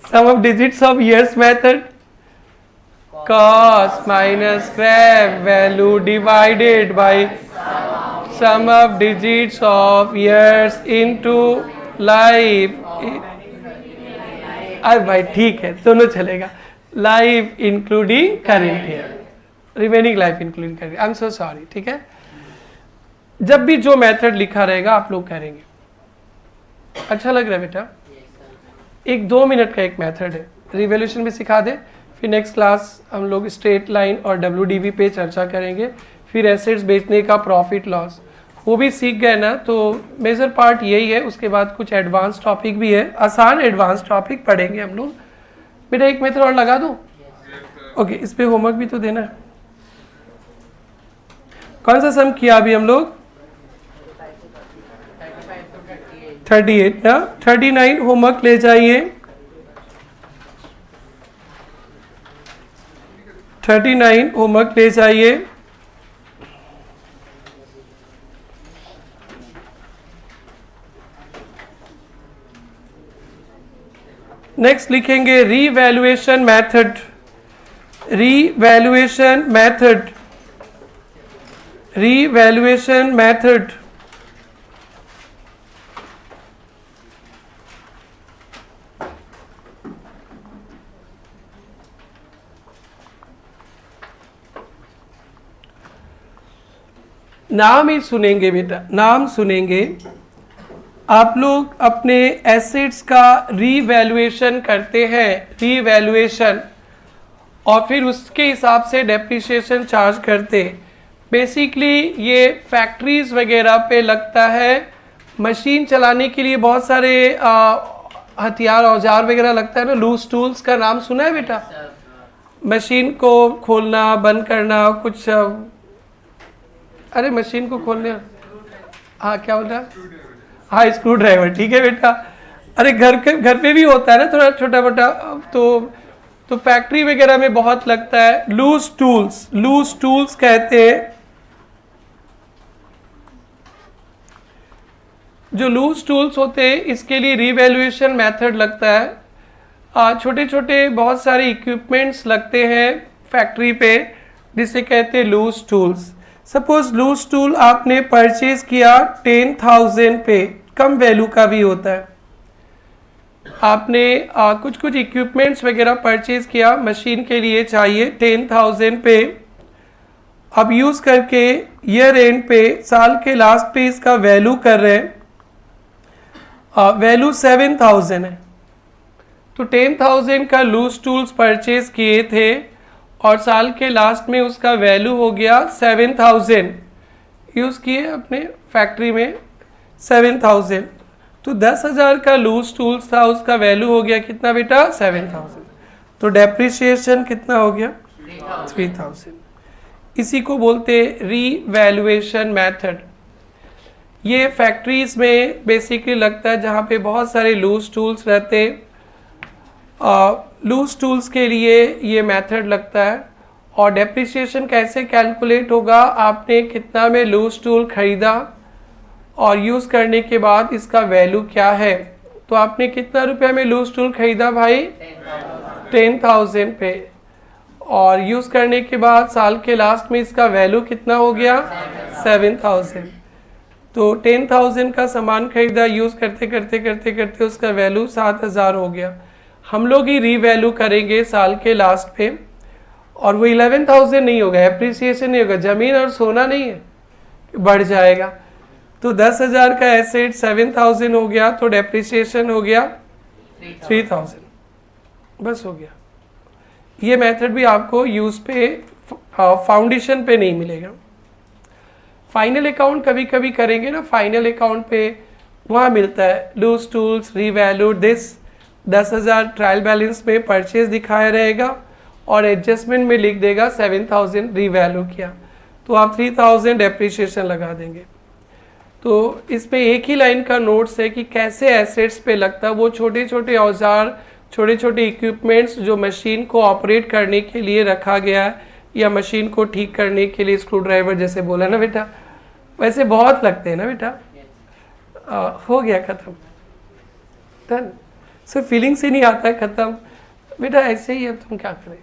Sum of digits of years method, cost minus scrap value divided by sum of digits of years into life. अरे भाई ठीक है, दोनों चलेगा। Life including current year, remaining life including current. I am so sorry. ठीक है, जब भी जो मेथड लिखा रहेगा आप लोग करेंगे। अच्छा लग रहा है बेटा? एक 2 मिनट का एक मेथड है, रिवोल्यूशन भी सिखा दे। फिर नेक्स्ट क्लास हम लोग स्ट्रेट लाइन और WDV पे चर्चा करेंगे। फिर एसेट्स बेचने का प्रॉफिट लॉस, वो भी सीख गए ना। तो मेजर पार्ट यही है। उसके बाद कुछ एडवांस टॉपिक भी है, आसान एडवांस टॉपिक पढ़ेंगे हम लोग। बेटा एक मेथड और लगा दूं? ओके, इस पे होमवर्क भी तो देना है। कौन सा सम किया अभी हम लोग? 38 ना। 39 होमवर्क ले जाइए। 39 होमवर्क ले जाइए। नेक्स्ट लिखेंगे revaluation method. Revaluation method, revaluation method. नाम ही सुनेंगे बेटा, नाम सुनेंगे। आप लोग अपने एसेट्स का रीवैल्यूएशन करते हैं, रीवैल्यूएशन, और फिर उसके हिसाब से डेप्रिसिएशन चार्ज करते। बेसिकली ये फैक्ट्रीज वगैरह पे लगता है, मशीन चलाने के लिए बहुत सारे हथियार औजार वगैरह लगता है ना। लूज टूल्स का नाम सुना है बेटा? मशीन को खोलना बंद करना, कुछ अरे मशीन को खोलने, हाँ क्या बोल रहा है? हाँ स्क्रू ड्राइवर, ठीक है बेटा। अरे घर पे भी होता है ना थोड़ा छोटा मोटा, तो फैक्ट्री वगैरह में बहुत लगता है। लूज टूल्स, लूज टूल्स कहते हैं। जो लूज टूल्स होते हैं इसके लिए रीवैल्यूएशन मेथड लगता है। छोटे छोटे बहुत सारे इक्विपमेंट्स लगते हैं फैक्ट्री पे, जिसे कहते हैं loose tools. Suppose loose tool आपने परचेज किया 10,000 पे, कम वैल्यू का भी होता है। आपने कुछ कुछ इक्विपमेंट्स वगैरह परचेज किया, मशीन के लिए चाहिए 10,000 पे। अब यूज़ करके ईयर एंड पे, साल के लास्ट पे इसका वैल्यू कर रहे हैं, वैल्यू 7,000 है। तो 10,000 का लूज टूल्स परचेज किए थे और साल के लास्ट में उसका वैल्यू हो गया 7,000, यूज़ किए अपने फैक्ट्री में 7,000। तो 10,000 का लूज टूल्स था, उसका वैल्यू हो गया कितना बेटा? 7,000। तो डेप्रिसिएशन कितना हो गया? 3,000। इसी को बोलते रीवैल्यूएशन मेथड। ये फैक्ट्रीज में बेसिकली लगता है जहाँ पे बहुत सारे लूज टूल्स रहते हैं। लूज टूल्स के लिए ये मेथड लगता है। और डेप्रिसिएशन कैसे कैलकुलेट होगा? आपने कितना में लूज टूल खरीदा और यूज़ करने के बाद इसका वैल्यू क्या है। तो आपने कितना रुपये में लूज टूल खरीदा भाई? 10,000 पे, और यूज़ करने के बाद साल के लास्ट में इसका वैल्यू कितना हो गया? 7,000। तो 10,000 का सामान खरीदा, यूज़ करते करते करते करते उसका वैल्यू 7,000 हो गया। हम लोग ही रीवैल्यू करेंगे साल के लास्ट पे, और वो 11,000 नहीं होगा, एप्रिसिएशन नहीं होगा, ज़मीन और सोना नहीं है, बढ़ जाएगा। तो 10,000 का एसेट 7,000 हो गया, तो डेप्रिसिएशन हो गया 3,000, बस हो गया। ये मेथड भी आपको यूज़ पे, फाउंडेशन पे नहीं मिलेगा। फाइनल अकाउंट कभी कभी करेंगे ना, फाइनल अकाउंट पे वहाँ मिलता है loose tools revalued this, 10,000 trial balance में परचेज दिखाया रहेगा और एडजस्टमेंट में लिख देगा 7,000 रीवैल्यू किया, तो आप 3,000 डेप्रिसिएशन लगा देंगे। तो इसमें एक ही लाइन का नोट्स है कि कैसे एसेट्स पे लगता है। वो छोटे छोटे औजार, छोटे छोटे इक्विपमेंट्स जो मशीन को ऑपरेट करने के लिए रखा गया है, या मशीन को ठीक करने के लिए स्क्रू ड्राइवर जैसे बोला ना बेटा, वैसे बहुत लगते हैं ना बेटा। हो गया ख़त्म, डन। सिर्फ फीलिंग से नहीं आता है ख़त्म बेटा, ऐसे ही। अब तुम क्या करें?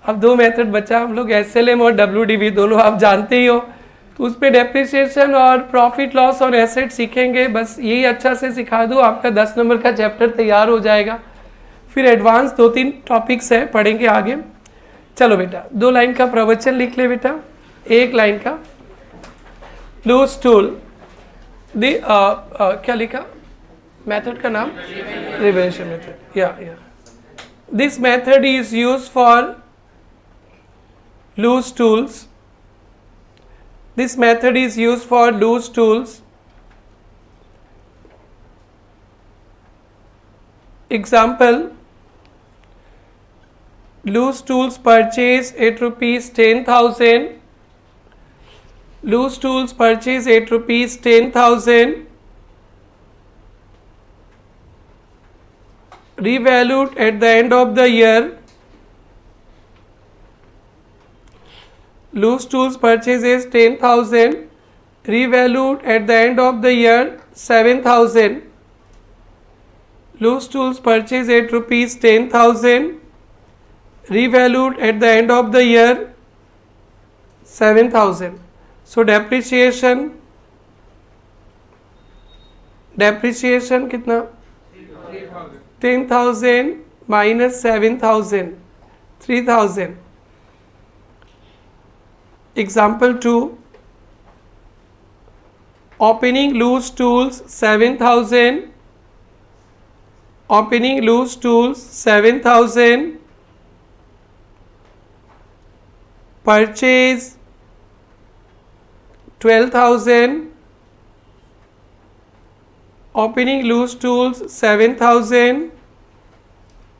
अब 2 मेथड बचा हम लोग, SLM और WDV, दोनों आप जानते ही हो। तो उसमें डेप्रिसिएशन और प्रॉफिट लॉस और एसेट सीखेंगे, बस यही अच्छा से सिखा दो, आपका 10 नंबर का चैप्टर तैयार हो जाएगा। फिर एडवांस 2-3 टॉपिक्स है, पढ़ेंगे आगे। चलो बेटा 2 लाइन का प्रवचन लिख ले बेटा, 1 लाइन का। लूज टूल, क्या लिखा मेथड का नाम? Revaluation method. या this method is used for loose tools. This method is used for loose tools. Example, loose tools purchase at rupees 10,000. Loose tools purchase at rupees 10,000. Revalued at the end of the year. Loose tools purchases 10,000, revalued at the end of the year 7,000. Loose tools purchased at rupees 10,000, revalued at the end of the year 7,000. So depreciation कितना? 10,000 minus 7,000, 3,000. Example 2, opening loose tools 7,000, opening loose tools 7,000, purchase 12,000, opening loose tools 7,000,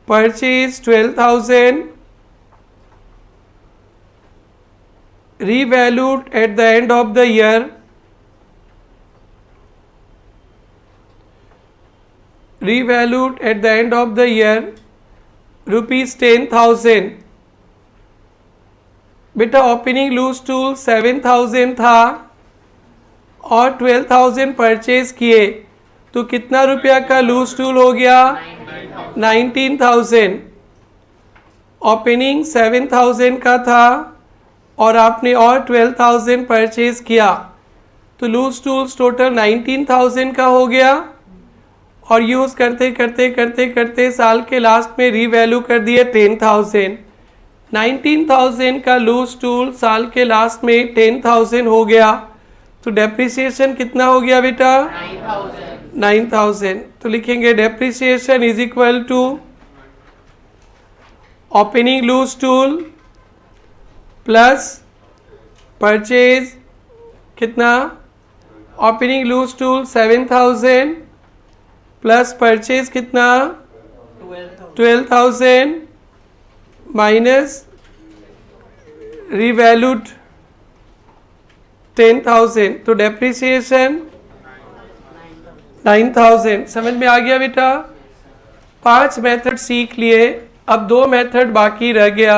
purchase 12,000, revalued at the end of the year, revalued at the end of the year rupees 10,000। बेटा ओपनिंग लूज टूल 7,000 था और 12,000 परचेज किए तो कितना रुपया का लूज टूल हो गया? 19,000। ओपनिंग 7,000 का था और आपने और 12,000 परचेज किया तो लूज टूल्स टोटल 19,000 का हो गया और यूज़ करते करते करते करते साल के लास्ट में रीवैल्यू कर दिए 10,000। 19,000 का लूज टूल साल के लास्ट में 10,000 हो गया तो डेप्रिसिएशन कितना हो गया बेटा? 9,000। तो लिखेंगे depreciation is equal to opening loose tool plus purchase कितना? Opening loose tool 7,000 plus purchase कितना? 12,000 माइनस रिवैल्यूड 10,000 तो डेप्रिसिएशन 9,000। समझ में आ गया बेटा? 5 मेथड सीख लिए, अब 2 मेथड बाकी रह गया,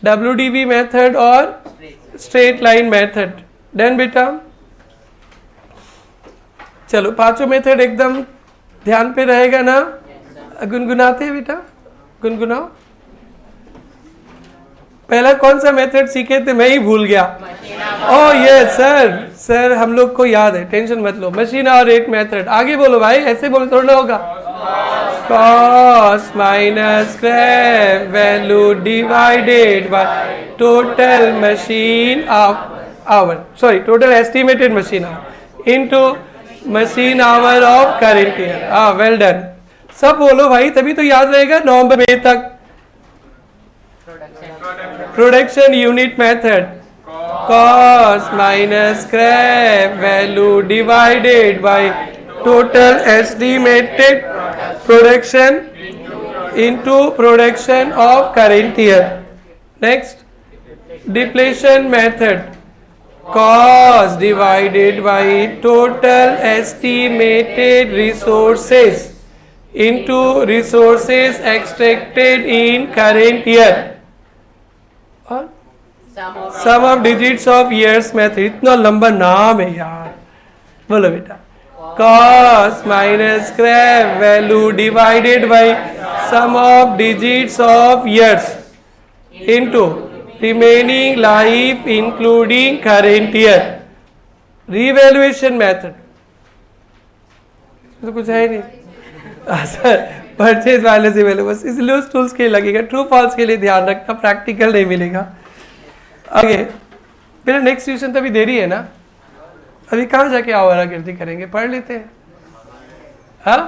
WDV मेथड और स्ट्रेट लाइन मेथड। डन बेटा? चलो पांचों मेथड एकदम ध्यान पे रहेगा ना? गुनगुनाते हैं बेटा, गुनगुनाओ। पहला कौन सा मेथड सीखे थे? मैं ही भूल गया। ओह ये सर हम लोग को याद है, टेंशन मत लो। मशीन और रेट मेथड। आगे बोलो भाई, ऐसे बोलो थोड़ा होगा। Cost minus scrap value divided by total machine our, sorry total estimated machine hour into machine hour of current year. Well done. सब बोलो भाई, तभी तो याद रहेगा नवंबर मई तक। Production unit method. Cost minus scrap value divided by total estimated production into production of current year. Next depletion method. Cost divided by total estimated resources into resources extracted in current year और sum of digits of years method। इतना लंबा नाम है यार, बोलो बेटा। cost minus scrap value divided by sum of digits of years into remaining life including current year। revaluation method तो कुछ है नहीं सर, परचेज वाले से पहले बस इस लूज टूल्स के लगेगा। ट्रू फॉल्स के लिए ध्यान रखना, प्रैक्टिकल नहीं मिलेगा। आगे मेरा नेक्स्ट ट्यूशन तो अभी देरी है ना, अभी कहाँ जाके आवारागर्दी करेंगे? पढ़ लेते हैं हाँ।